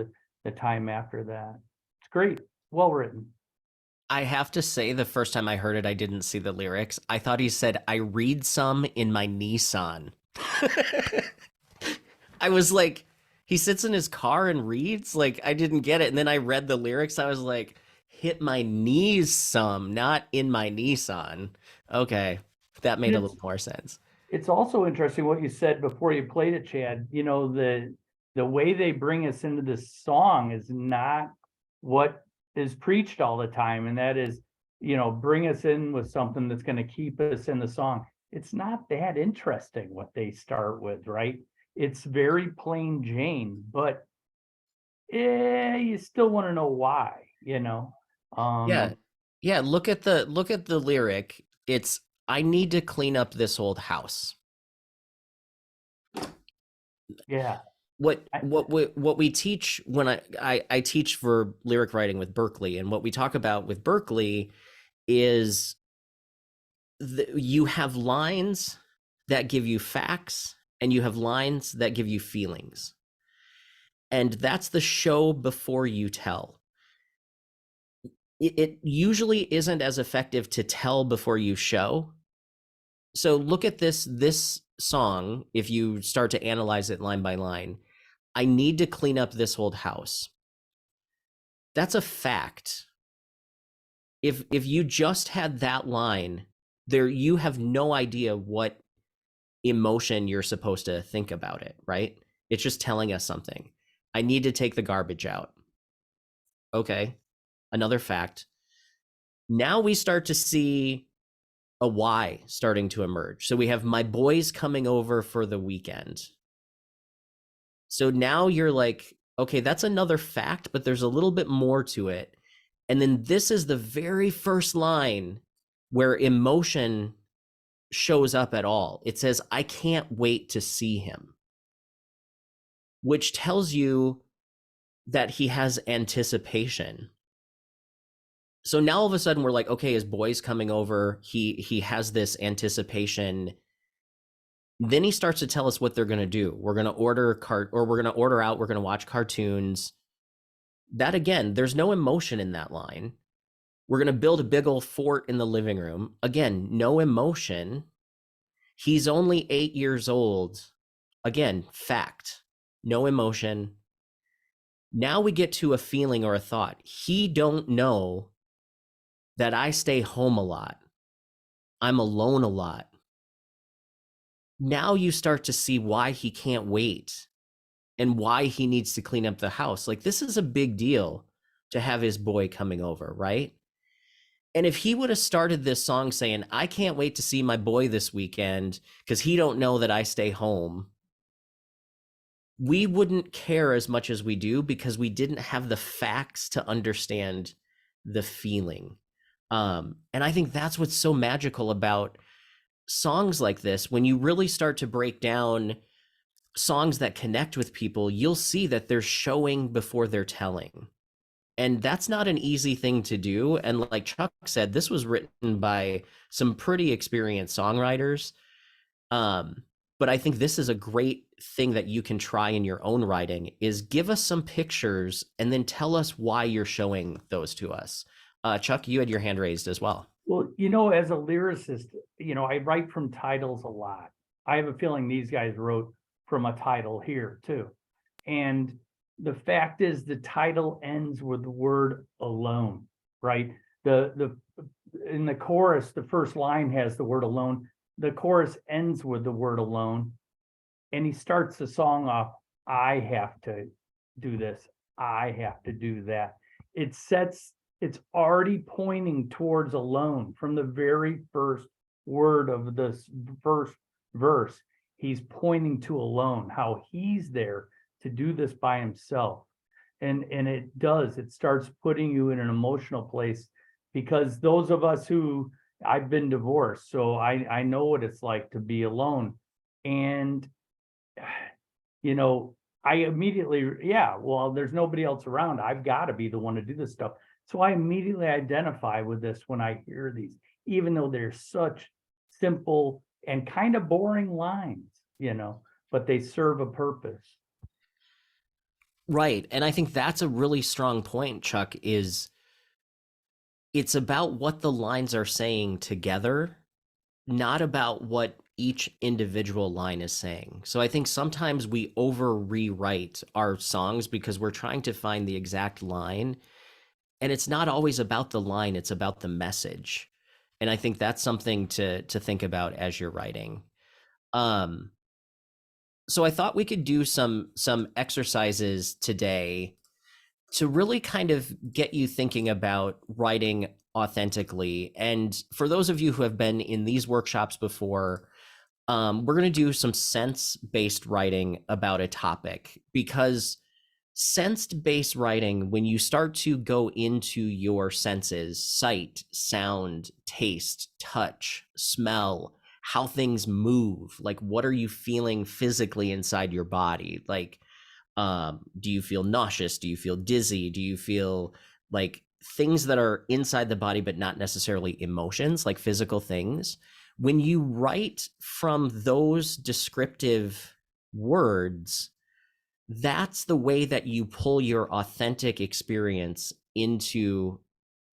the time after that. It's great. Well written. I have to say, the first time I heard it, I didn't see the lyrics. I thought he said, I read some in my Nissan. I was like, he sits in his car and reads? Like, I didn't get it. And then I read the lyrics. I was like, hit my knees some, not in my Nissan. Okay, that made a little more sense. It's also interesting what you said before you played it, Chad. You know, the way they bring us into this song is not what is preached all the time. And that is, you know, bring us in with something that's going to keep us in the song. It's not that interesting what they start with, right? It's very plain Jane, but you still want to know why, you know? Yeah. Look at the lyric. It's, I need to clean up this old house. Yeah. What we teach when I teach for lyric writing with Berkeley, and what we talk about with Berkeley is you have lines that give you facts and you have lines that give you feelings. And that's the show before you tell. It usually isn't as effective to tell before you show. So look at this song. If you start to analyze it line by line, I need to clean up this old house. That's a fact. If you just had that line there, you have no idea what emotion you're supposed to think about it, right? It's just telling us something. I need to take the garbage out. Okay, another fact. Now we start to see a why starting to emerge. So we have my boys coming over for the weekend. So now you're like, okay, that's another fact, but there's a little bit more to it. And then this is the very first line where emotion shows up at all. It says, I can't wait to see him, which tells you that he has anticipation. So now all of a sudden we're like, okay, his boy's coming over. He has this anticipation. Then he starts to tell us what they're going to do. We're going to order we're going to order out. We're going to watch cartoons. That again, there's no emotion in that line. We're going to build a big old fort in the living room. Again, no emotion. He's only 8 years old. Again, fact, no emotion. Now we get to a feeling or a thought. He don't know that I stay home a lot. I'm alone a lot. Now you start to see why he can't wait and why he needs to clean up the house. Like, this is a big deal to have his boy coming over, right? And if he would have started this song saying, I can't wait to see my boy this weekend because he don't know that I stay home, we wouldn't care as much as we do because we didn't have the facts to understand the feeling. And I think that's what's so magical about songs like this. When you really start to break down songs that connect with people, you'll see that they're showing before they're telling. And that's not an easy thing to do. And like Chuck said, this was written by some pretty experienced songwriters. But I think this is a great thing that you can try in your own writing, is give us some pictures and then tell us why you're showing those to us. Chuck, you had your hand raised as well. Well, as a lyricist, I write from titles a lot. I have a feeling these guys wrote from a title here too. And the fact is the title ends with the word alone, right? The in the chorus, the first line has the word alone. The chorus ends with the word alone. And he starts the song off, I have to do this. I have to do that. It's already pointing towards alone from the very first word of this first verse. He's pointing to alone, how he's there to do this by himself. And it starts putting you in an emotional place, because those of us who, I've been divorced, so I know what it's like to be alone. And I immediately, well, there's nobody else around. I've got to be the one to do this stuff. So I immediately identify with this when I hear these, even though they're such simple and kind of boring lines, but they serve a purpose. Right. And I think that's a really strong point, Chuck, is it's about what the lines are saying together, not about what each individual line is saying. So I think sometimes we over rewrite our songs because we're trying to find the exact line. And it's not always about the line, it's about the message. And I think that's something to think about as you're writing. So I thought we could do some exercises today to really kind of get you thinking about writing authentically. And for those of you who have been in these workshops before, we're going to do some sense-based writing about a topic, because sensed-based writing, when you start to go into your senses, sight, sound, taste, touch, smell, how things move, like what are you feeling physically inside your body? Like, do you feel nauseous? Do you feel dizzy? Do you feel like things that are inside the body, but not necessarily emotions, like physical things? When you write from those descriptive words, that's the way that you pull your authentic experience into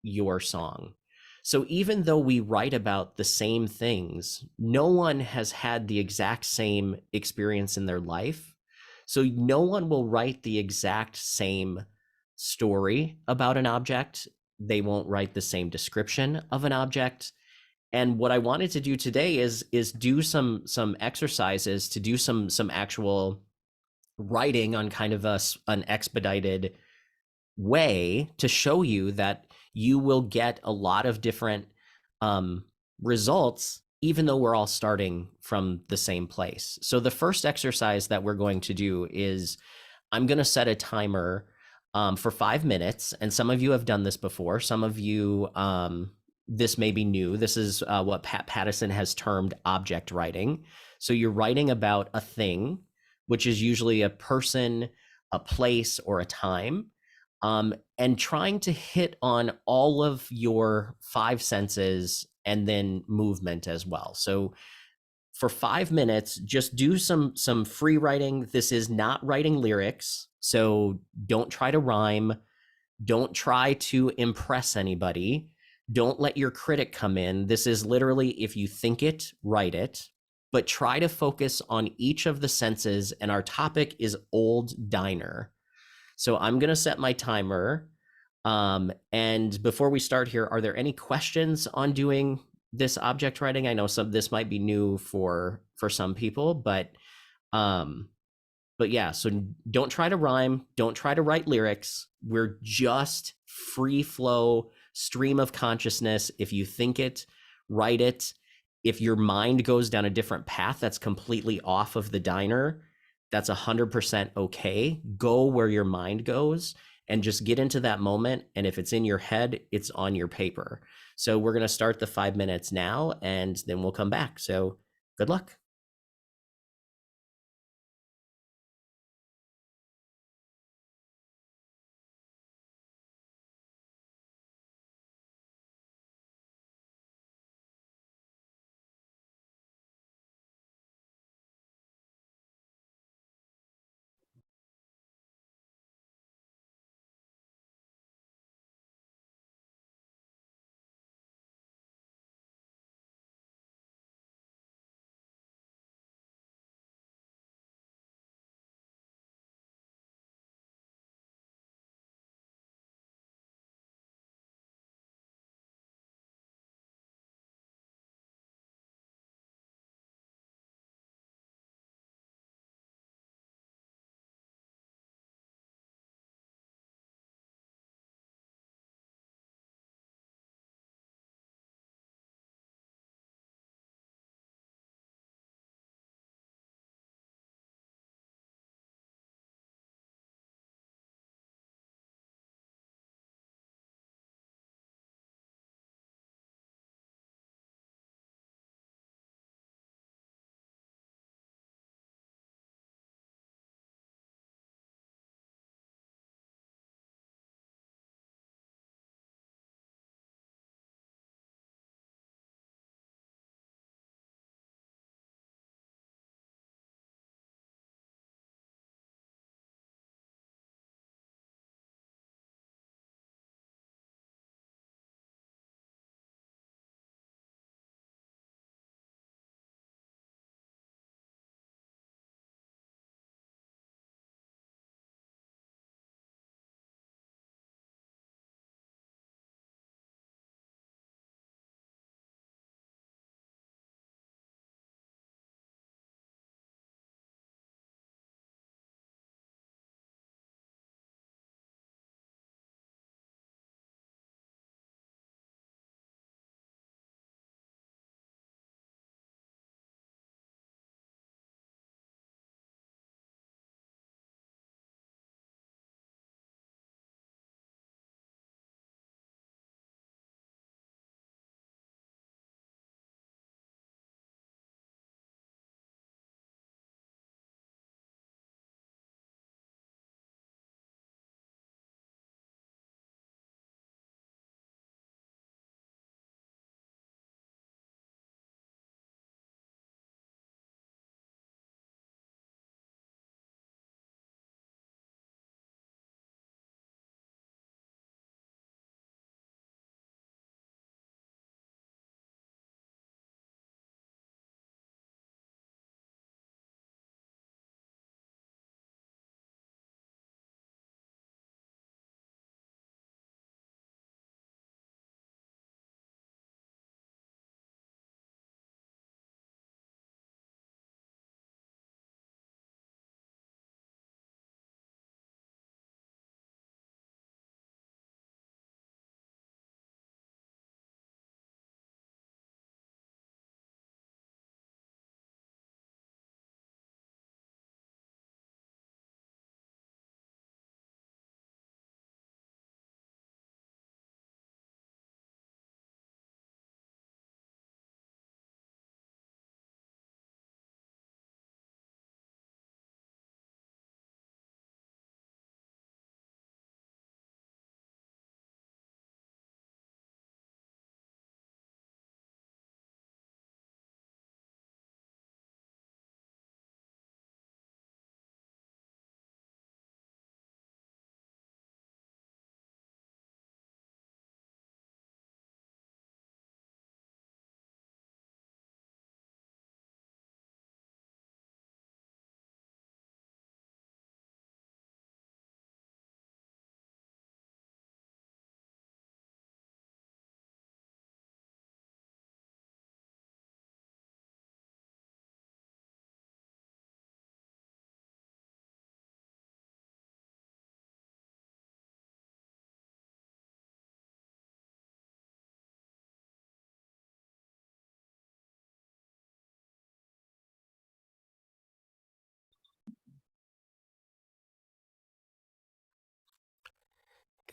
your song. So even though we write about the same things, no one has had the exact same experience in their life. So no one will write the exact same story about an object. They won't write the same description of an object. And what I wanted to do today is do some exercises to do some actual writing on kind of an expedited way to show you that you will get a lot of different results, even though we're all starting from the same place. So the first exercise that we're going to do is I'm going to set a timer for 5 minutes. And some of you have done this before. Some of you, this may be new. This is what Pat Pattison has termed object writing. So you're writing about a thing, which is usually a person, a place, or a time, and trying to hit on all of your 5 senses and then movement as well. So for 5 minutes, just do some free writing. This is not writing lyrics, so don't try to rhyme. Don't try to impress anybody. Don't let your critic come in. This is literally, if you think it, write it. But try to focus on each of the senses, and our topic is Old Diner. So I'm going to set my timer. And before we start here, are there any questions on doing this object writing? I know this might be new for some people, but yeah, so don't try to rhyme. Don't try to write lyrics. We're just free flow, stream of consciousness. If you think it, write it. If your mind goes down a different path that's completely off of the diner, that's 100% okay. Go where your mind goes and just get into that moment. And if it's in your head, it's on your paper. So we're going to start the 5 minutes now, and then we'll come back. So good luck.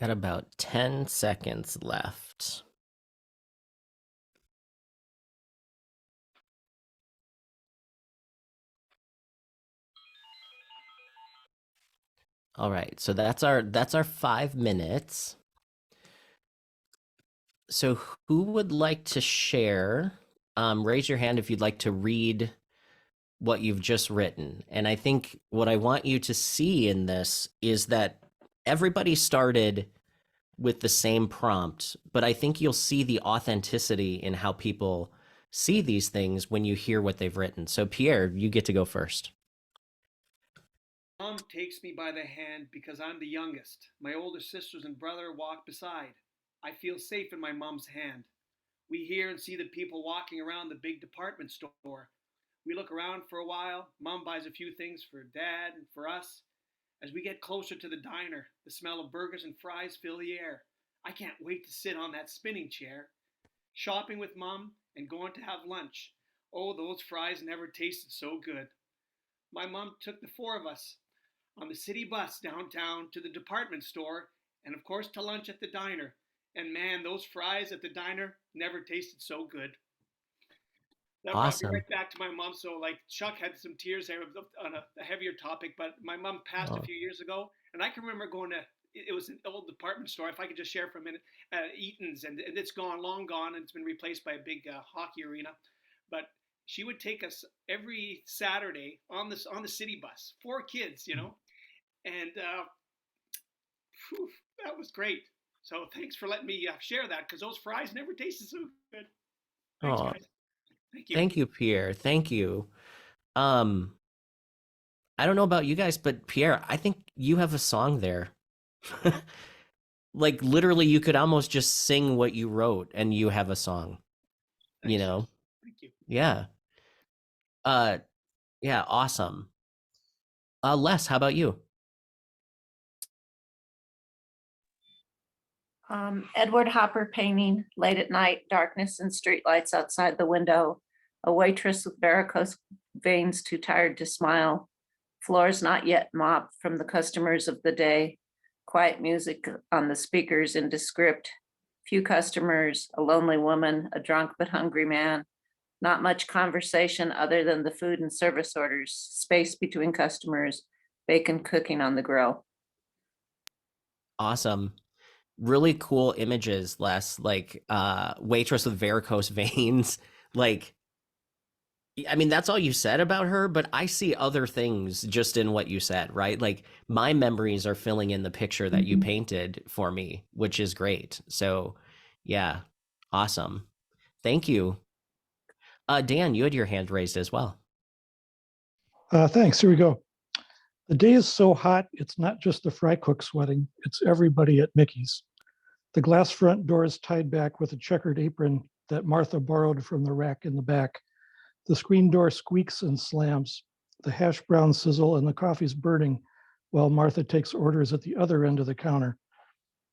Got about 10 seconds left. All right, so that's our 5 minutes. So who would like to share? Raise your hand if you'd like to read what you've just written. And I think what I want you to see in this is that everybody started with the same prompt, but I think you'll see the authenticity in how people see these things when you hear what they've written. So Pierre, you get to go first. Mom takes me by the hand because I'm the youngest. My older sisters and brother walk beside. I feel safe in my mom's hand. We hear and see the people walking around the big department store. We look around for a while. Mom buys a few things for Dad and for us. As we get closer to the diner, the smell of burgers and fries fill the air. I can't wait to sit on that spinning chair. Shopping with Mom and going to have lunch. Oh, those fries never tasted so good. My mom took the four of us on the city bus downtown to the department store and, of course, to lunch at the diner. And man, those fries at the diner never tasted so good. That brought me Awesome. right back to my mom. So, like, Chuck had some tears there on a heavier topic, but my mom passed a few years ago, and I can remember going to, it was an old department store, if I could just share for a minute, Eaton's, and it's gone, long gone, and it's been replaced by a big hockey arena. But she would take us every Saturday on the city bus, 4 kids, and whew, that was great. So thanks for letting me share that, because those fries never tasted so good. Thanks, Oh, guys. Thank you. thank you, Pierre. Thank you. Um, I don't know about you guys, but Pierre, I think you have a song there. Like literally you could almost just sing what you wrote and you have a song, you Thanks. know? Thank you. Yeah. Uh yeah, awesome. Les, how about you? Edward Hopper painting, late at night, darkness and streetlights outside the window. A waitress with varicose veins too tired to smile. Floors not yet mopped from the customers of the day. Quiet music on the speakers in descript. Few customers, a lonely woman, a drunk but hungry man. Not much conversation other than the food and service orders. Space between customers. Bacon cooking on the grill. Awesome. Really cool images, Les, like waitress with varicose veins. Like I mean, that's all you said about her, but I see other things just in what you said, right? Like my memories are filling in the picture that you painted for me, which is great. So, yeah, awesome. Thank you. Dan, you had your hand raised as well. Thanks. Here we go. The day is so hot, it's not just the fry cook sweating, it's everybody at Mickey's. The glass front door is tied back with a checkered apron that Martha borrowed from the rack in the back. The screen door squeaks and slams. The hash browns sizzle and the coffee's burning while Martha takes orders at the other end of the counter.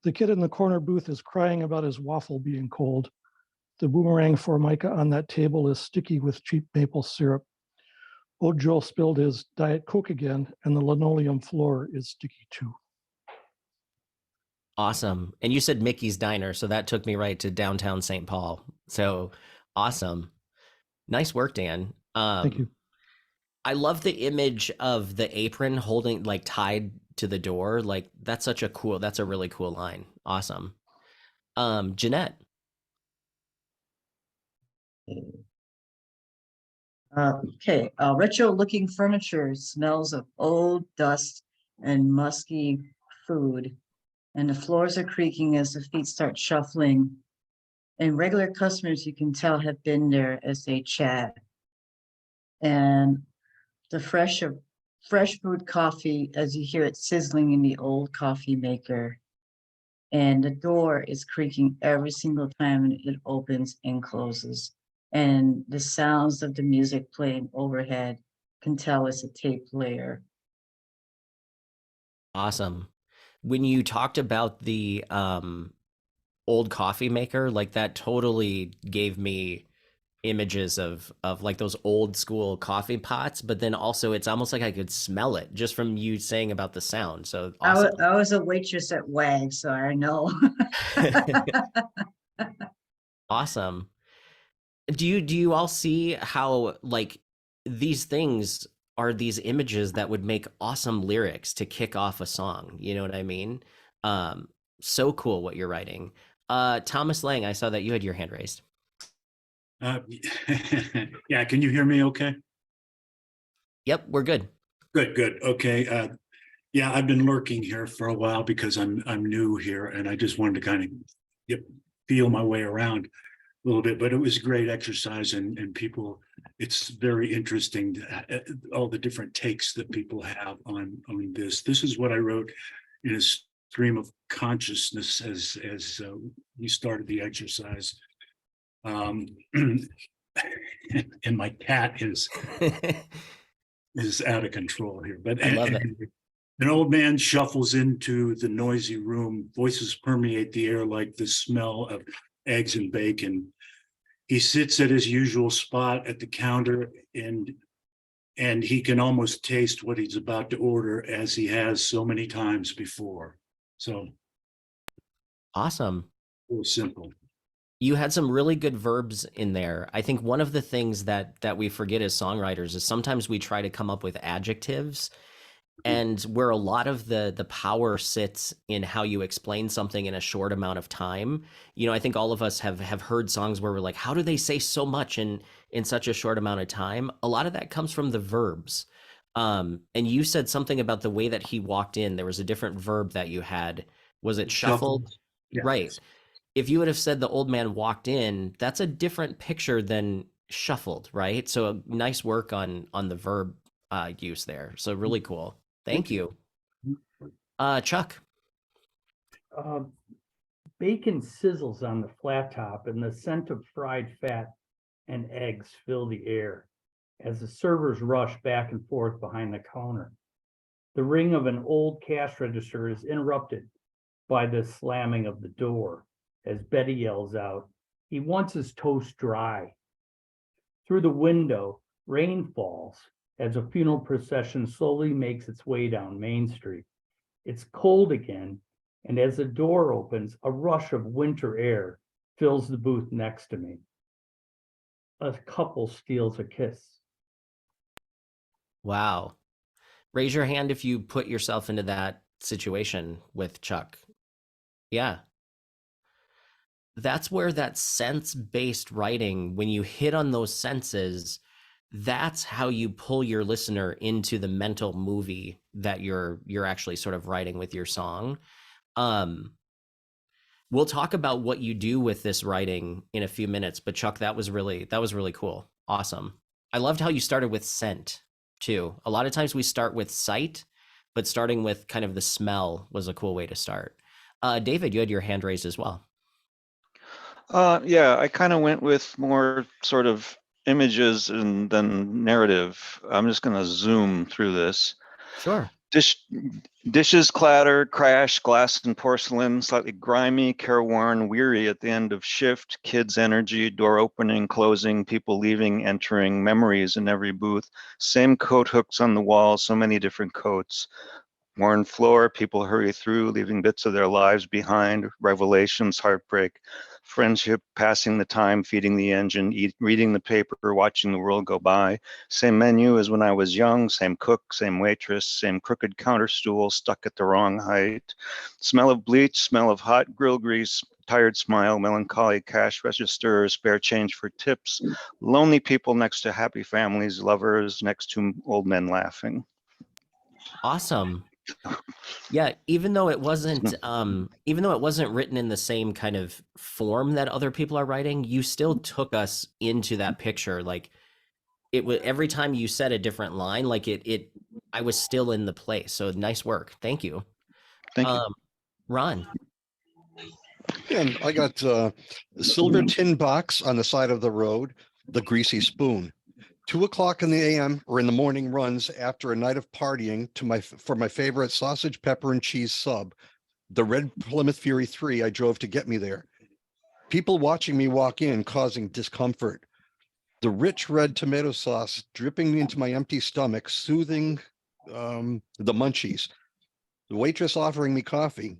The kid in the corner booth is crying about his waffle being cold. The boomerang formica on that table is sticky with cheap maple syrup. Old Joel spilled his Diet Coke again, and the linoleum floor is sticky too. Awesome. And you said Mickey's Diner, so that took me right to downtown St. Paul. So awesome. Nice work, Dan. Thank you. I love the image of the apron holding, like tied to the door. Like that's a really cool line. Awesome. Jeanette. Okay, retro looking furniture smells of old dust and musky food. And the floors are creaking as the feet start shuffling. And regular customers, you can tell, have been there as they chat. And the fresh brewed coffee, as you hear it sizzling in the old coffee maker. And the door is creaking every single time it opens and closes. And the sounds of the music playing overhead can tell it's a tape player. Awesome. When you talked about the old coffee maker, like that totally gave me images of like those old school coffee pots, but then also it's almost like I could smell it just from you saying about the sound. So awesome. I was a waitress at WAG, so I know. Awesome. Do you all see how like these things are these images that would make awesome lyrics to kick off a song? You know what I mean? Um, so cool what you're writing. Thomas Lang, I saw that you had your hand raised. Uh, yeah, can you hear me okay? Yep, we're good. Good. Okay. Yeah, I've been lurking here for a while because I'm new here, and I just wanted to kind of feel my way around a little bit. But it was a great exercise, and people, it's very interesting all the different takes that people have on this. This is what I wrote in a stream of consciousness as we started the exercise. And my cat is out of control here. But I love it. an old man shuffles into the noisy room. Voices permeate the air like the smell of eggs and bacon. He sits at his usual spot at the counter, and he can almost taste what he's about to order, as he has so many times before. So Awesome. it was simple. You had some really good verbs in there. I think one of the things that we forget as songwriters is sometimes we try to come up with adjectives, and where a lot of the power sits in how you explain something in a short amount of time. You know, I think all of us have heard songs where we're like, how do they say so much in such a short amount of time? A lot of that comes from the verbs. And you said something about the way that he walked in. There was a different verb that you had. Was it shuffled? Yeah. Right. If you would have said the old man walked in, that's a different picture than shuffled, right? So nice work on the verb use there. So really cool. Thank you. Chuck. Bacon sizzles on the flat top, and the scent of fried fat and eggs fill the air as the servers rush back and forth behind the counter. The ring of an old cash register is interrupted by the slamming of the door as Betty yells out, "He wants his toast dry." Through the window, rain falls as a funeral procession slowly makes its way down Main Street. It's cold again, and as the door opens, a rush of winter air fills the booth next to me. A couple steals a kiss. Wow. Raise your hand if you put yourself into that situation with Chuck. Yeah. That's where that sense-based writing, when you hit on those senses, that's how you pull your listener into the mental movie that you're actually sort of writing with your song. We'll talk about what you do with this writing in a few minutes, but Chuck, that was really cool. Awesome. I loved how you started with scent too. A lot of times we start with sight, but starting with kind of the smell was a cool way to start. David, you had your hand raised as well. Yeah, I kind of went with more sort of images and then narrative. I'm just going to zoom through this. Sure. Dishes clatter, crash, glass and porcelain, slightly grimy, careworn, weary at the end of shift, kids' energy, door opening, closing, people leaving, entering, memories in every booth, same coat hooks on the wall, so many different coats. Worn floor, people hurry through, leaving bits of their lives behind, revelations, heartbreak, friendship, passing the time, feeding the engine, reading the paper, watching the world go by. Same menu as when I was young, same cook, same waitress, same crooked counter stool stuck at the wrong height. Smell of bleach, smell of hot grill grease, tired smile, melancholy cash register, spare change for tips, lonely people next to happy families, lovers next to old men laughing. Awesome. Yeah, even though it wasn't written in the same kind of form that other people are writing, you still took us into that picture. Like it was every time you said a different line, like I was still in the place. So nice work. Thank you. Thank you. Ron. And I got a silver tin box on the side of the road, the greasy spoon. 2 o'clock in the AM or in the morning runs after a night of partying for my favorite sausage, pepper, and cheese sub, the red Plymouth Fury 3 I drove to get me there. People watching me walk in causing discomfort. The rich red tomato sauce dripping into my empty stomach, soothing the munchies. The waitress offering me coffee.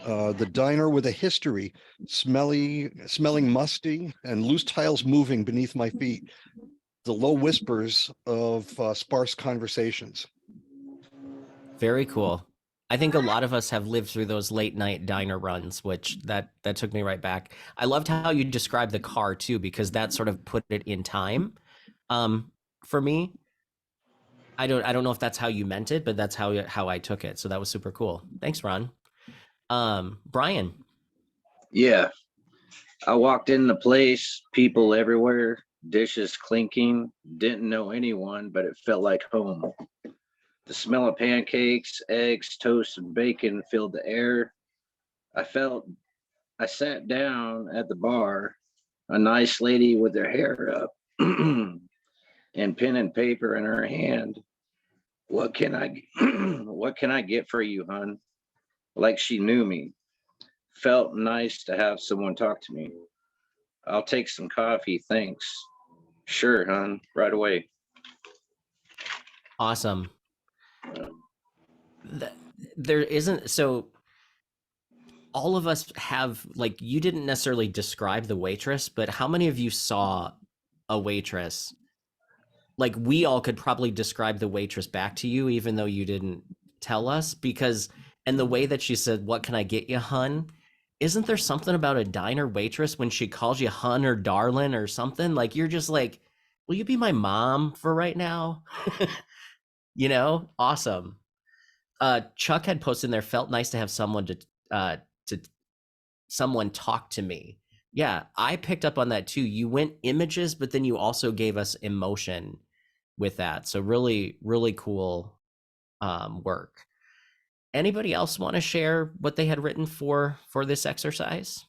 The diner with a history, smelling musty, and loose tiles moving beneath my feet. The low whispers of sparse conversations. Very cool. I think a lot of us have lived through those late night diner runs, which that took me right back. I loved how you described the car too, because that sort of put it in time. For me, I don't know if that's how you meant it, but that's how I took it. So that was super cool. Thanks, Ron. Brian. Yeah, I walked in the place, people everywhere, dishes clinking, didn't know anyone, but it felt like home. The smell of pancakes, eggs, toast, and bacon filled the air. I sat down at the bar, a nice lady with her hair up and pen and paper in her hand. What can I what can I get for you, hon? Like she knew me. Felt nice to have someone talk to me. I'll take some coffee, thanks. Sure, hon, right away. Awesome. There isn't, so all of us have, like, you didn't necessarily describe the waitress, but how many of you saw a waitress? Like, we all could probably describe the waitress back to you, even though you didn't tell us, because, and the way that she said, "What can I get you, hun?" Isn't there something about a diner waitress when she calls you hun or darling or something? Like, you're just like, will you be my mom for right now? You know, awesome. Chuck had posted in there, felt nice to have someone to someone talk to me. Yeah, I picked up on that too. You went images, but then you also gave us emotion with that. So really, really cool work. Anybody else want to share what they had written for this exercise?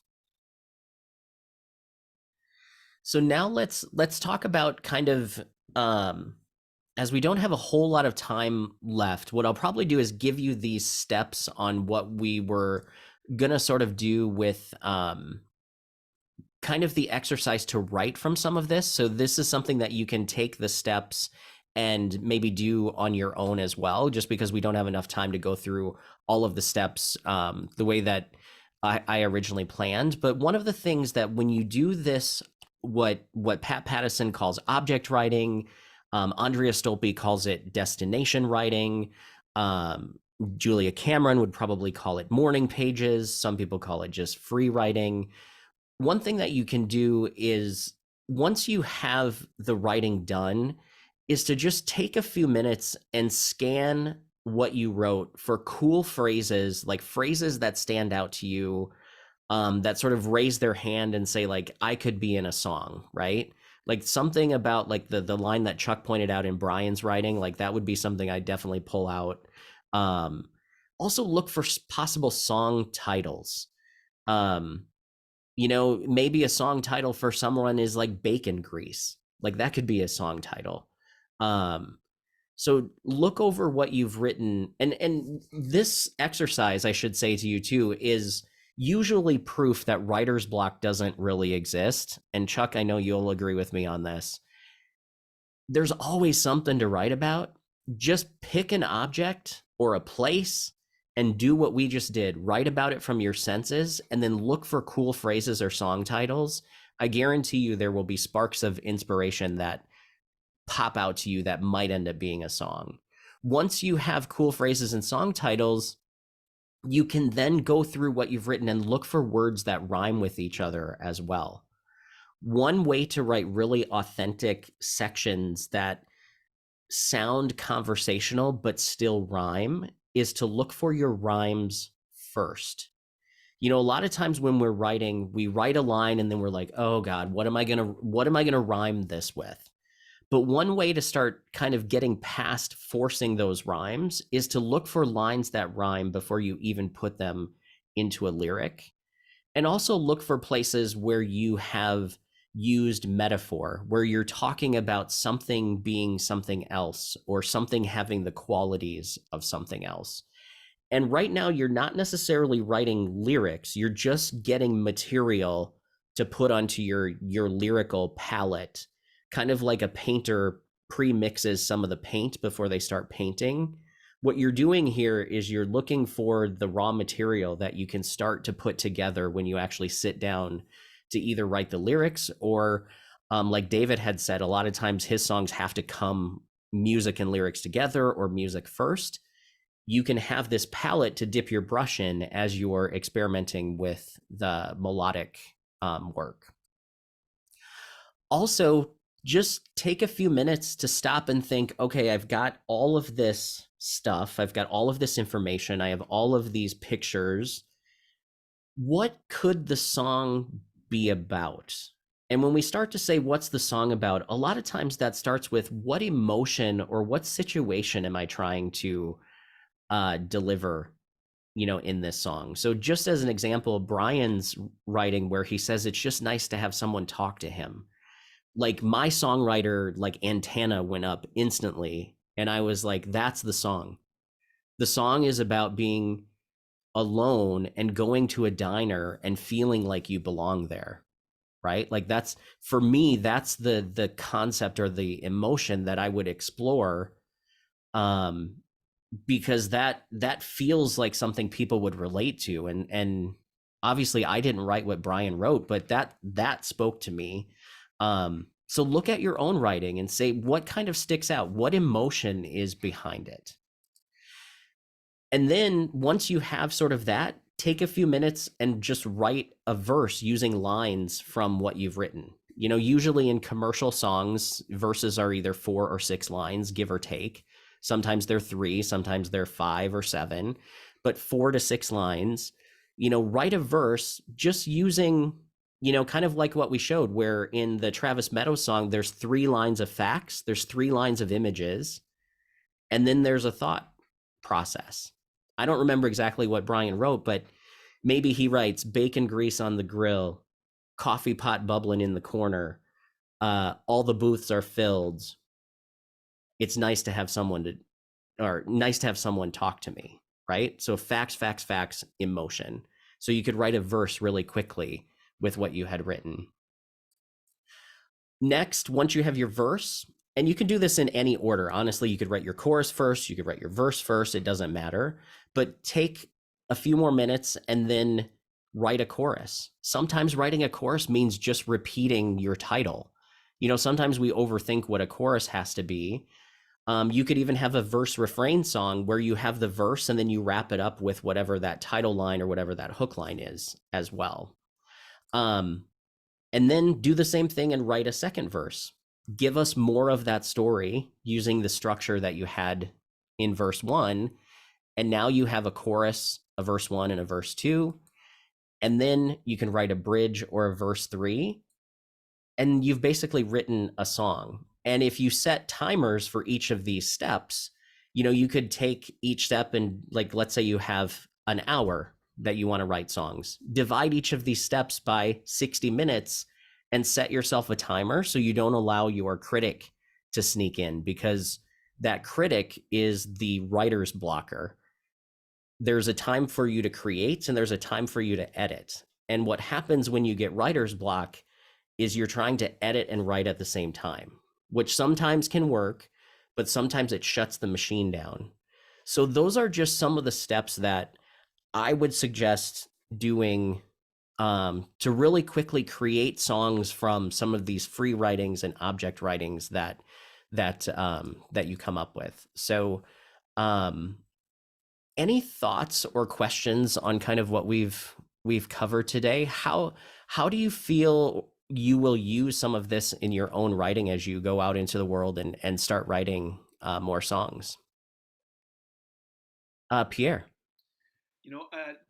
So now let's talk about kind of, as we don't have a whole lot of time left, what I'll probably do is give you these steps on what we were gonna sort of do with kind of the exercise to write from some of this. So this is something that you can take the steps and maybe do on your own as well, just because we don't have enough time to go through all of the steps the way that I originally planned. But one of the things that when you do this, what Pat Pattison calls object writing, Andrea Stolpe calls it destination writing. Julia Cameron would probably call it morning pages. Some people call it just free writing. One thing that you can do is, once you have the writing done, is to just take a few minutes and scan what you wrote for cool phrases, like phrases that stand out to you, that sort of raise their hand and say, like, I could be in a song, right? Like something about like the line that Chuck pointed out in Brian's writing, like that would be something I definitely pull out. Also look for possible song titles. You know, maybe a song title for someone is like bacon grease. Like that could be a song title. So look over what you've written, and this exercise, I should say to you too, is usually proof that writer's block doesn't really exist. And Chuck, I know you'll agree with me on this. There's always something to write about. Just pick an object or a place and do what we just did. Write about it from your senses and then look for cool phrases or song titles. I guarantee you there will be sparks of inspiration that pop out to you that might end up being a song. Once you have cool phrases and song titles, you can then go through what you've written and look for words that rhyme with each other as well. One way to write really authentic sections that sound conversational but still rhyme is to look for your rhymes first. You know, a lot of times when we're writing, we write a line and then we're like, oh God, what am I gonna rhyme this with? But one way to start kind of getting past forcing those rhymes is to look for lines that rhyme before you even put them into a lyric. And also look for places where you have used metaphor, where you're talking about something being something else or something having the qualities of something else. And right now, you're not necessarily writing lyrics, you're just getting material to put onto your lyrical palette, kind of like a painter pre-mixes some of the paint before they start painting. What you're doing here is you're looking for the raw material that you can start to put together when you actually sit down to either write the lyrics or, like David had said, a lot of times his songs have to come music and lyrics together or music first. You can have this palette to dip your brush in as you're experimenting with the melodic work. Also, just take a few minutes to stop and think, okay, I've got all of this stuff, I've got all of this information, I have all of these pictures. What could the song be about? And when we start to say, what's the song about? A lot of times that starts with what emotion or what situation am I trying to deliver, in this song. So just as an example, Brian's writing where he says it's just nice to have someone talk to him. Like my songwriter, like antenna went up instantly. And I was like, that's the song. The song is about being alone and going to a diner and feeling like you belong there. Right? Like that's, for me, that's the concept or the emotion that I would explore. Because that feels like something people would relate to, and obviously I didn't write what Brian wrote, but that spoke to me. So look at your own writing and say, what kind of sticks out? What emotion is behind it? And then once you have sort of that, take a few minutes and just write a verse using lines from what you've written. Usually in commercial songs, verses are either 4 or 6 lines, give or take. Sometimes they're 3, sometimes they're 5 or 7, but 4 to 6 lines. Write a verse just using, kind of like what we showed, where in the Travis Meadows song, there's 3 lines of facts, there's 3 lines of images, and then there's a thought process. I don't remember exactly what Brian wrote, but maybe he writes bacon grease on the grill, coffee pot bubbling in the corner, all the booths are filled. It's nice to have someone talk to me, right? So facts, facts, facts, emotion. So you could write a verse really quickly with what you had written. Next, once you have your verse, and you can do this in any order. Honestly, you could write your chorus first, you could write your verse first, it doesn't matter. But take a few more minutes and then write a chorus. Sometimes writing a chorus means just repeating your title. Sometimes we overthink what a chorus has to be. You could even have a verse refrain song where you have the verse and then you wrap it up with whatever that title line or whatever that hook line is as well. And then do the same thing and write a second verse. Give us more of that story using the structure that you had in verse 1. And now you have a chorus, a verse 1 and a verse 2. And then you can write a bridge or a verse 3. And you've basically written a song. And if you set timers for each of these steps, you could take each step and, like, let's say you have an hour that you want to write songs, divide each of these steps by 60 minutes and set yourself a timer so you don't allow your critic to sneak in, because that critic is the writer's blocker. There's a time for you to create and there's a time for you to edit. And what happens when you get writer's block is you're trying to edit and write at the same time, which sometimes can work, but sometimes it shuts the machine down. So those are just some of the steps that I would suggest doing to really quickly create songs from some of these free writings and object writings that you come up with. So any thoughts or questions on kind of what we've covered today? How do you feel you will use some of this in your own writing as you go out into the world and start writing more songs? Pierre.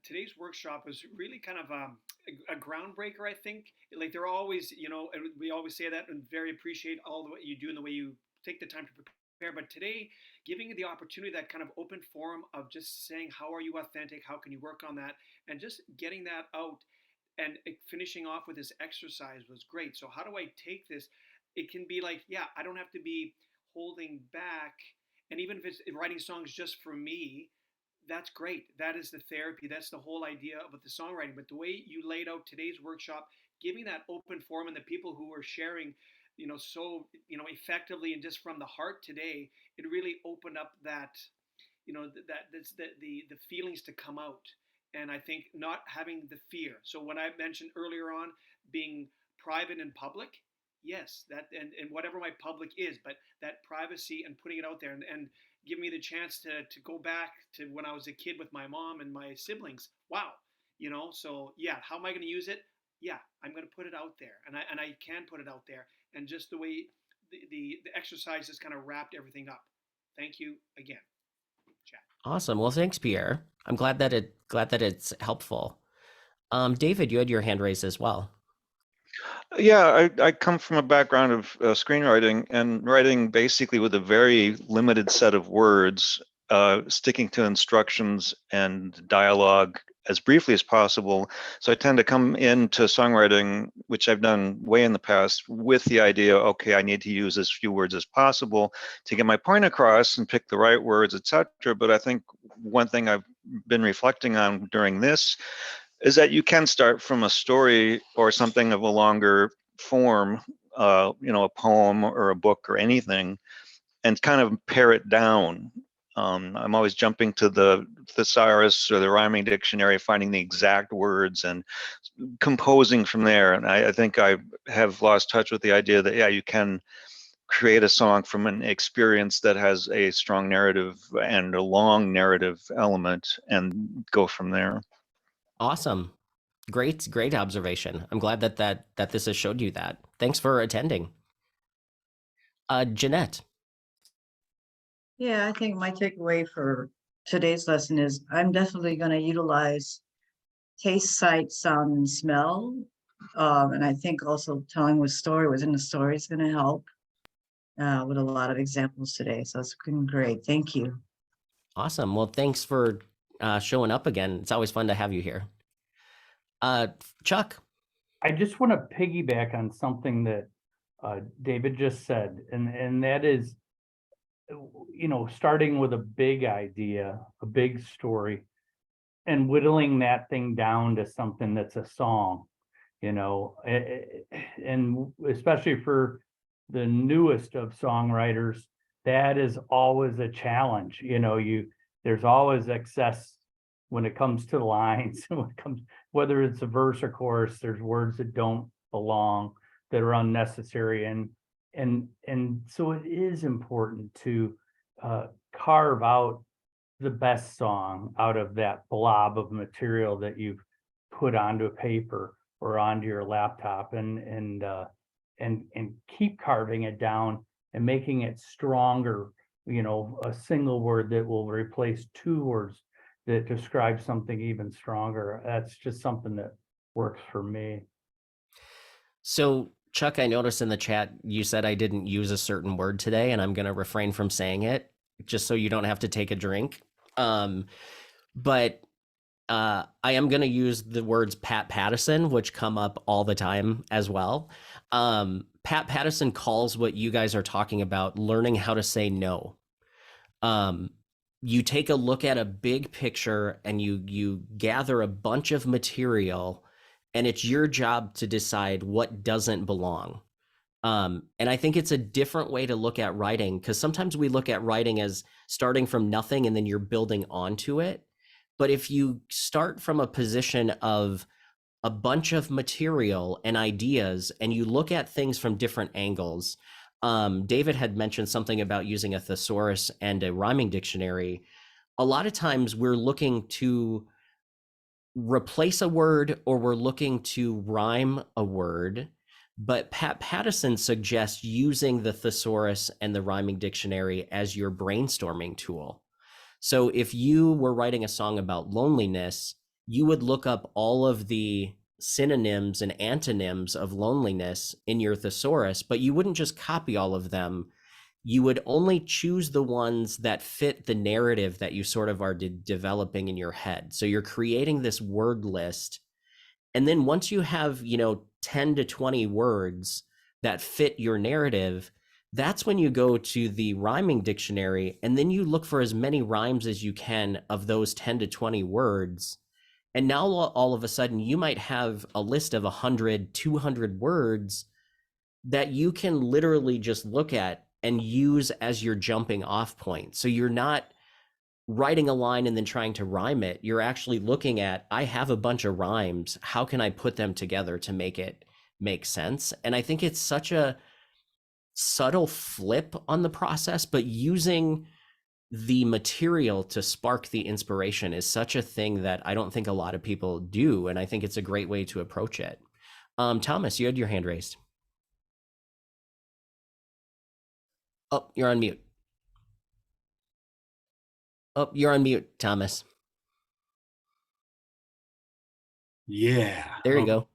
Today's workshop was really kind of a groundbreaker, I think. Like they're always, and we always say that and very appreciate all the what you do and the way you take the time to prepare. But today, giving you the opportunity, that kind of open forum of just saying, how are you authentic? How can you work on that? And just getting that out and finishing off with this exercise was great. So how do I take this? It can be like, yeah, I don't have to be holding back. And even if it's writing songs just for me, that's great. That is the therapy. That's the whole idea about the songwriting. But the way you laid out today's workshop giving that open forum, and the people who were sharing, so, effectively and just from the heart today, it really opened up that, the feelings to come out. And I think not having the fear. So when I mentioned earlier on being private in public, yes, that and whatever my public is, but that privacy and putting it out there, and give me the chance to go back to when I was a kid with my mom and my siblings. Wow. So yeah, how am I going to use it? Yeah, I'm going to put it out there, and I can put it out there. And just the way the exercise has kind of wrapped everything up. Thank you again, Chad. Awesome. Well, thanks, Pierre. I'm glad that it's helpful. David, you had your hand raised as well. Yeah, I come from a background of screenwriting and writing basically with a very limited set of words, sticking to instructions and dialogue as briefly as possible. So I tend to come into songwriting, which I've done way in the past, with the idea, okay, I need to use as few words as possible to get my point across and pick the right words, etc. But I think one thing I've been reflecting on during this is that you can start from a story or something of a longer form, a poem or a book or anything, and kind of pare it down. I'm always jumping to the thesaurus or the rhyming dictionary, finding the exact words and composing from there. And I think I have lost touch with the idea that, yeah, you can create a song from an experience that has a strong narrative and a long narrative element and go from there. Awesome. Great observation. I'm glad that this has showed you that. Thanks for attending. Jeanette. Yeah, I think my takeaway for today's lesson is I'm definitely going to utilize taste, sight, sound, and smell. And I think also telling with story within the story is going to help with a lot of examples today. So it's been great. Thank you. Awesome. Well, thanks for showing up again. It's always fun to have you here. Chuck. I just want to piggyback on something that David just said, and that is, starting with a big idea, a big story, and whittling that thing down to something that's a song, and especially for the newest of songwriters, that is always a challenge. There's always excess when it comes to lines, whether it's a verse or chorus, there's words that don't belong, that are unnecessary. And so it is important to carve out the best song out of that blob of material that you've put onto a paper or onto your laptop, and keep carving it down and making it stronger. A single word that will replace two words that describe something even stronger. That's just something that works for me. So, Chuck, I noticed in the chat you said I didn't use a certain word today, and I'm going to refrain from saying it just so you don't have to take a drink. But I am going to use the words Pat Pattison, which come up all the time as well. Pat Pattison calls what you guys are talking about learning how to say no. You take a look at a big picture and you gather a bunch of material, and it's your job to decide what doesn't belong. And I think it's a different way to look at writing, because sometimes we look at writing as starting from nothing and then you're building onto it. But if you start from a position of a bunch of material and ideas and you look at things from different angles, David had mentioned something about using a thesaurus and a rhyming dictionary. A lot of times we're looking to replace a word or we're looking to rhyme a word, but Pat Pattison suggests using the thesaurus and the rhyming dictionary as your brainstorming tool. So if you were writing a song about loneliness, you would look up all of the synonyms and antonyms of loneliness in your thesaurus, but you wouldn't just copy all of them. You would only choose the ones that fit the narrative that you sort of are developing in your head. So you're creating this word list. And then once you have, 10 to 20 words that fit your narrative, that's when you go to the rhyming dictionary, and then you look for as many rhymes as you can of those 10 to 20 words. And now all of a sudden you might have a list of 100, 200 words that you can literally just look at and use as your jumping off point. So you're not writing a line and then trying to rhyme it. You're actually looking at, I have a bunch of rhymes. How can I put them together to make it make sense? And I think it's such a subtle flip on the process, but using the material to spark the inspiration is such a thing that I don't think a lot of people do. And I think it's a great way to approach it. Thomas, you had your hand raised. Oh, you're on mute. Oh, you're on mute, Thomas. Yeah. There you go.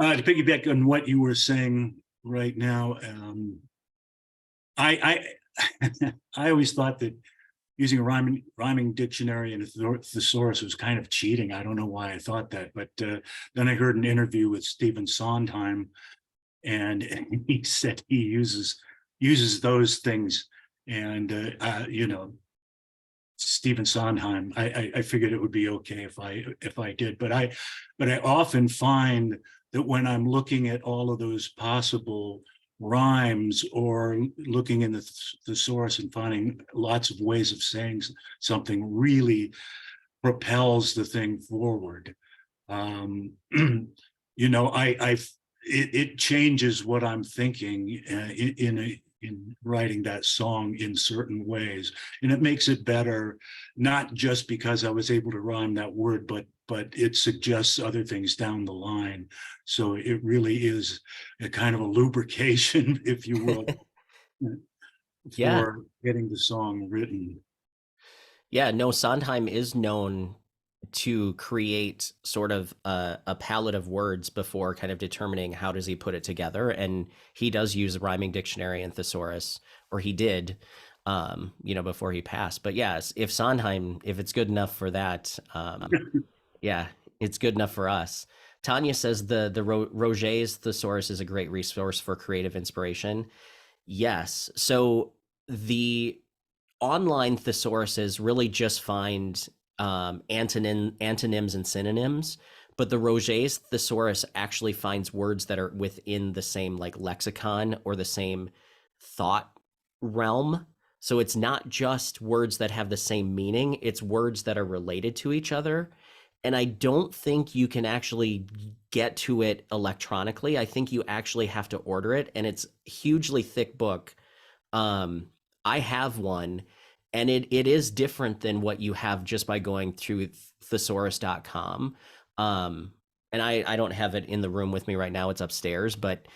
To piggyback on what you were saying right now, I I always thought that using a rhyming dictionary and a thesaurus was kind of cheating. I don't know why I thought that, but then I heard an interview with Stephen Sondheim, and he said he uses those things, and you know, Stephen Sondheim. I figured it would be okay if I did, but I often find that when I'm looking at all of those possible rhymes or looking in the thesaurus and finding lots of ways of saying something really propels the thing forward. You know, it changes what I'm thinking in writing that song in certain ways, and it makes it better, not just because I was able to rhyme that word, but it suggests other things down the line. So it really is a kind of a lubrication, if you will, Yeah. for getting the song written. Yeah, no, Sondheim is known to create sort of a palette of words before kind of determining how does he put it together. And he does use a rhyming dictionary and thesaurus, or he did, you know, before he passed. But yes, if Sondheim, if it's good enough for that, yeah, it's good enough for us. Tanya says the Roget's thesaurus is a great resource for creative inspiration. Yes. So the online thesauruses really just find antonyms and synonyms, but the Roget's thesaurus actually finds words that are within the same like lexicon or the same thought realm. So it's not just words that have the same meaning, it's words that are related to each other. And I don't think you can actually get to it electronically. I think you actually have to order it, and it's a hugely thick book. I have one, and it is different than what you have just by going through thesaurus.com. And I don't have it in the room with me right now. It's upstairs, but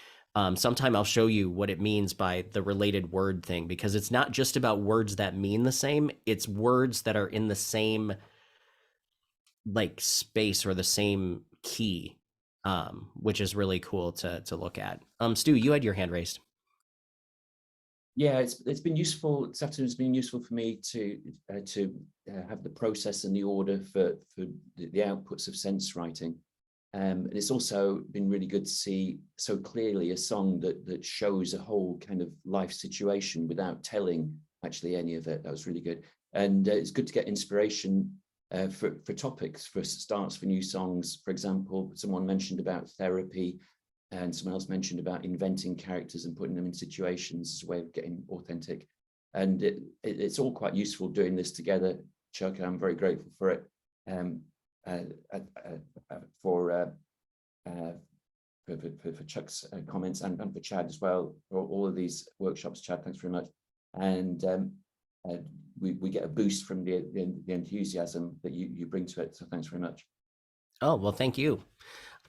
sometime I'll show you what it means by the related word thing, because it's not just about words that mean the same. It's words that are in the same like space or the same key, which is really cool to look at. Stu, you had your hand raised. Yeah, it's been useful. This afternoon's been useful for me to have the process and the order for the outputs of sense writing. And it's also been really good to see so clearly a song that shows a whole kind of life situation without telling actually any of it. That was really good. And it's good to get inspiration for topics, for starts for new songs. For example, someone mentioned about therapy, and someone else mentioned about inventing characters and putting them in situations as a way of getting authentic. And it's all quite useful doing this together, Chuck, and I'm very grateful for it. For Chuck's comments and for Chad as well, for all of these workshops. Chad, thanks very much. And we get a boost from the enthusiasm that you bring to it. So thanks very much. Oh, well, thank you.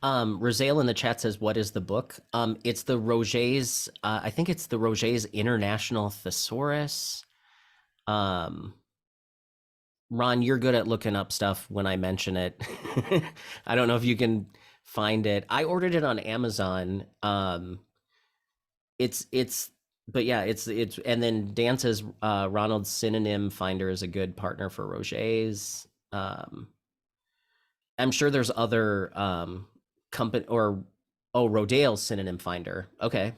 Rosale in the chat says, what is the book? It's the Roget's, I think it's the Roget's International Thesaurus. Ron, you're good at looking up stuff when I mention it. I don't know if you can find it. I ordered it on Amazon. But yeah, it's, and then Dan says, Ronald's Synonym Finder is a good partner for Roget's. I'm sure there's other, company or Rodale's Synonym Finder. Okay.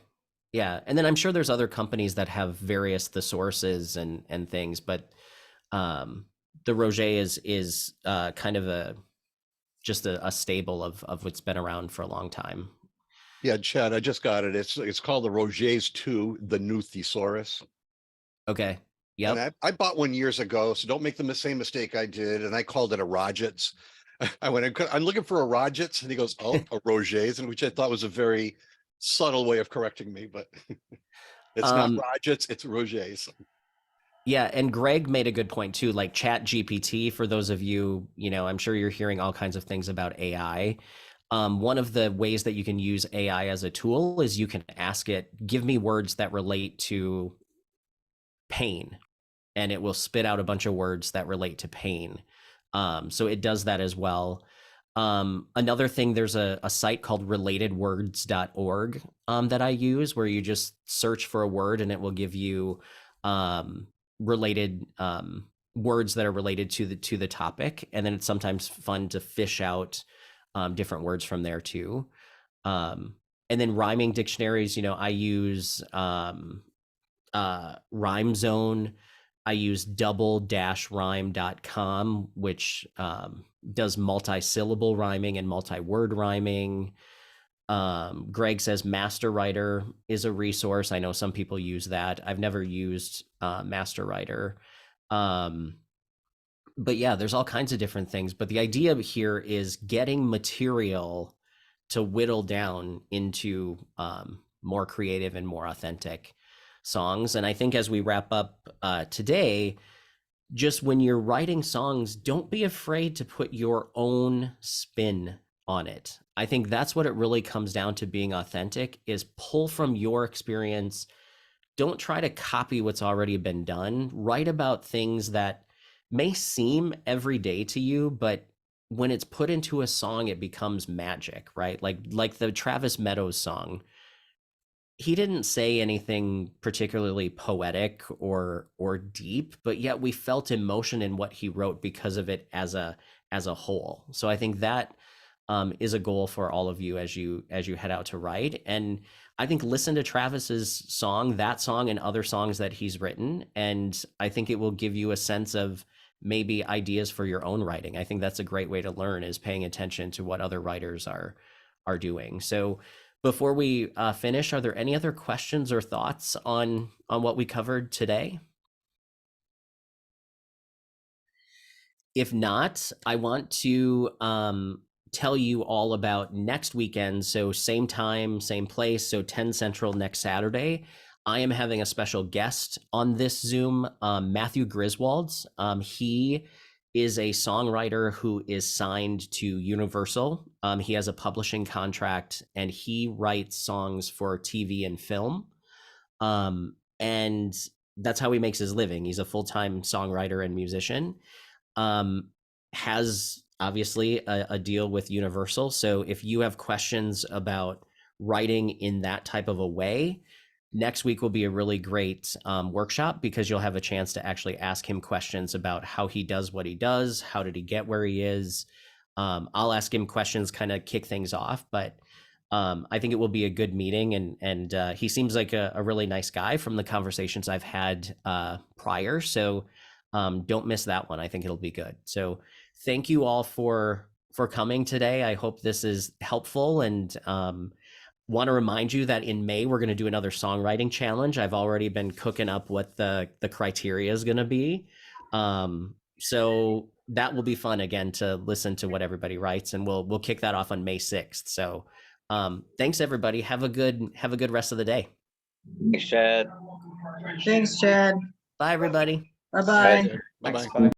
Yeah. And then I'm sure there's other companies that have various thesauruses and things, but the Roget is kind of just a stable of what's been around for a long time. Yeah, Chad, I just got it. It's called the Roget's 2, the new thesaurus. Okay. Yep. And I bought one years ago, so don't make the same mistake I did. And I called it a Rogers. I went, I'm looking for a Rogers, and he goes, oh, a Roget's, and which I thought was a very subtle way of correcting me, but it's not Rogers, it's Roget's. Yeah, and Greg made a good point too, like Chat GPT, for those of you, I'm sure you're hearing all kinds of things about AI. One of the ways that you can use AI as a tool is you can ask it, give me words that relate to pain, and it will spit out a bunch of words that relate to pain. So it does that as well. Another thing, there's a site called relatedwords.org that I use, where you just search for a word and it will give you related words that are related to the topic. And then it's sometimes fun to fish out different words from there too. And then rhyming dictionaries, I use Rhyme Zone. I use double-rhyme.com, which does multi-syllable rhyming and multi-word rhyming. Greg says Master Writer is a resource. I know some people use that. I've never used Master Writer. But yeah, there's all kinds of different things. But the idea here is getting material to whittle down into more creative and more authentic songs. And I think as we wrap up today, just when you're writing songs, don't be afraid to put your own spin on it. I think that's what it really comes down to, being authentic, is pull from your experience. Don't try to copy what's already been done. Write about things that may seem everyday to you, but when it's put into a song, it becomes magic, right? Like the Travis Meadows song. He didn't say anything particularly poetic or deep, but yet we felt emotion in what he wrote because of it as a whole. So I think that is a goal for all of you as you head out to write. And I think listen to Travis's song, that song, and other songs that he's written, and I think it will give you a sense of maybe ideas for your own writing. I think that's a great way to learn, is paying attention to what other writers are doing. So before we finish, are there any other questions or thoughts on what we covered today? If not, I want to tell you all about next weekend. So same time, same place. So 10 Central next Saturday. I am having a special guest on this Zoom, Matthew Griswold. He is a songwriter who is signed to Universal. He has a publishing contract, and he writes songs for TV and film. And that's how he makes his living. He's a full-time songwriter and musician. Has obviously a deal with Universal. So if you have questions about writing in that type of a way, next week will be a really great workshop, because you'll have a chance to actually ask him questions about how he does what he does. How did he get where he is? I'll ask him questions, kind of kick things off, but I think it will be a good meeting. And he seems like a really nice guy from the conversations I've had prior. So don't miss that one. I think it'll be good. So thank you all for coming today. I hope this is helpful, and want to remind you that in May, we're going to do another songwriting challenge. I've already been cooking up what the criteria is going to be. So that will be fun, again, to listen to what everybody writes, and we'll kick that off on May 6th. So thanks, everybody. Have a good rest of the day. Thanks, Chad. Thanks, Chad. Bye, everybody. Bye-bye. Bye-bye.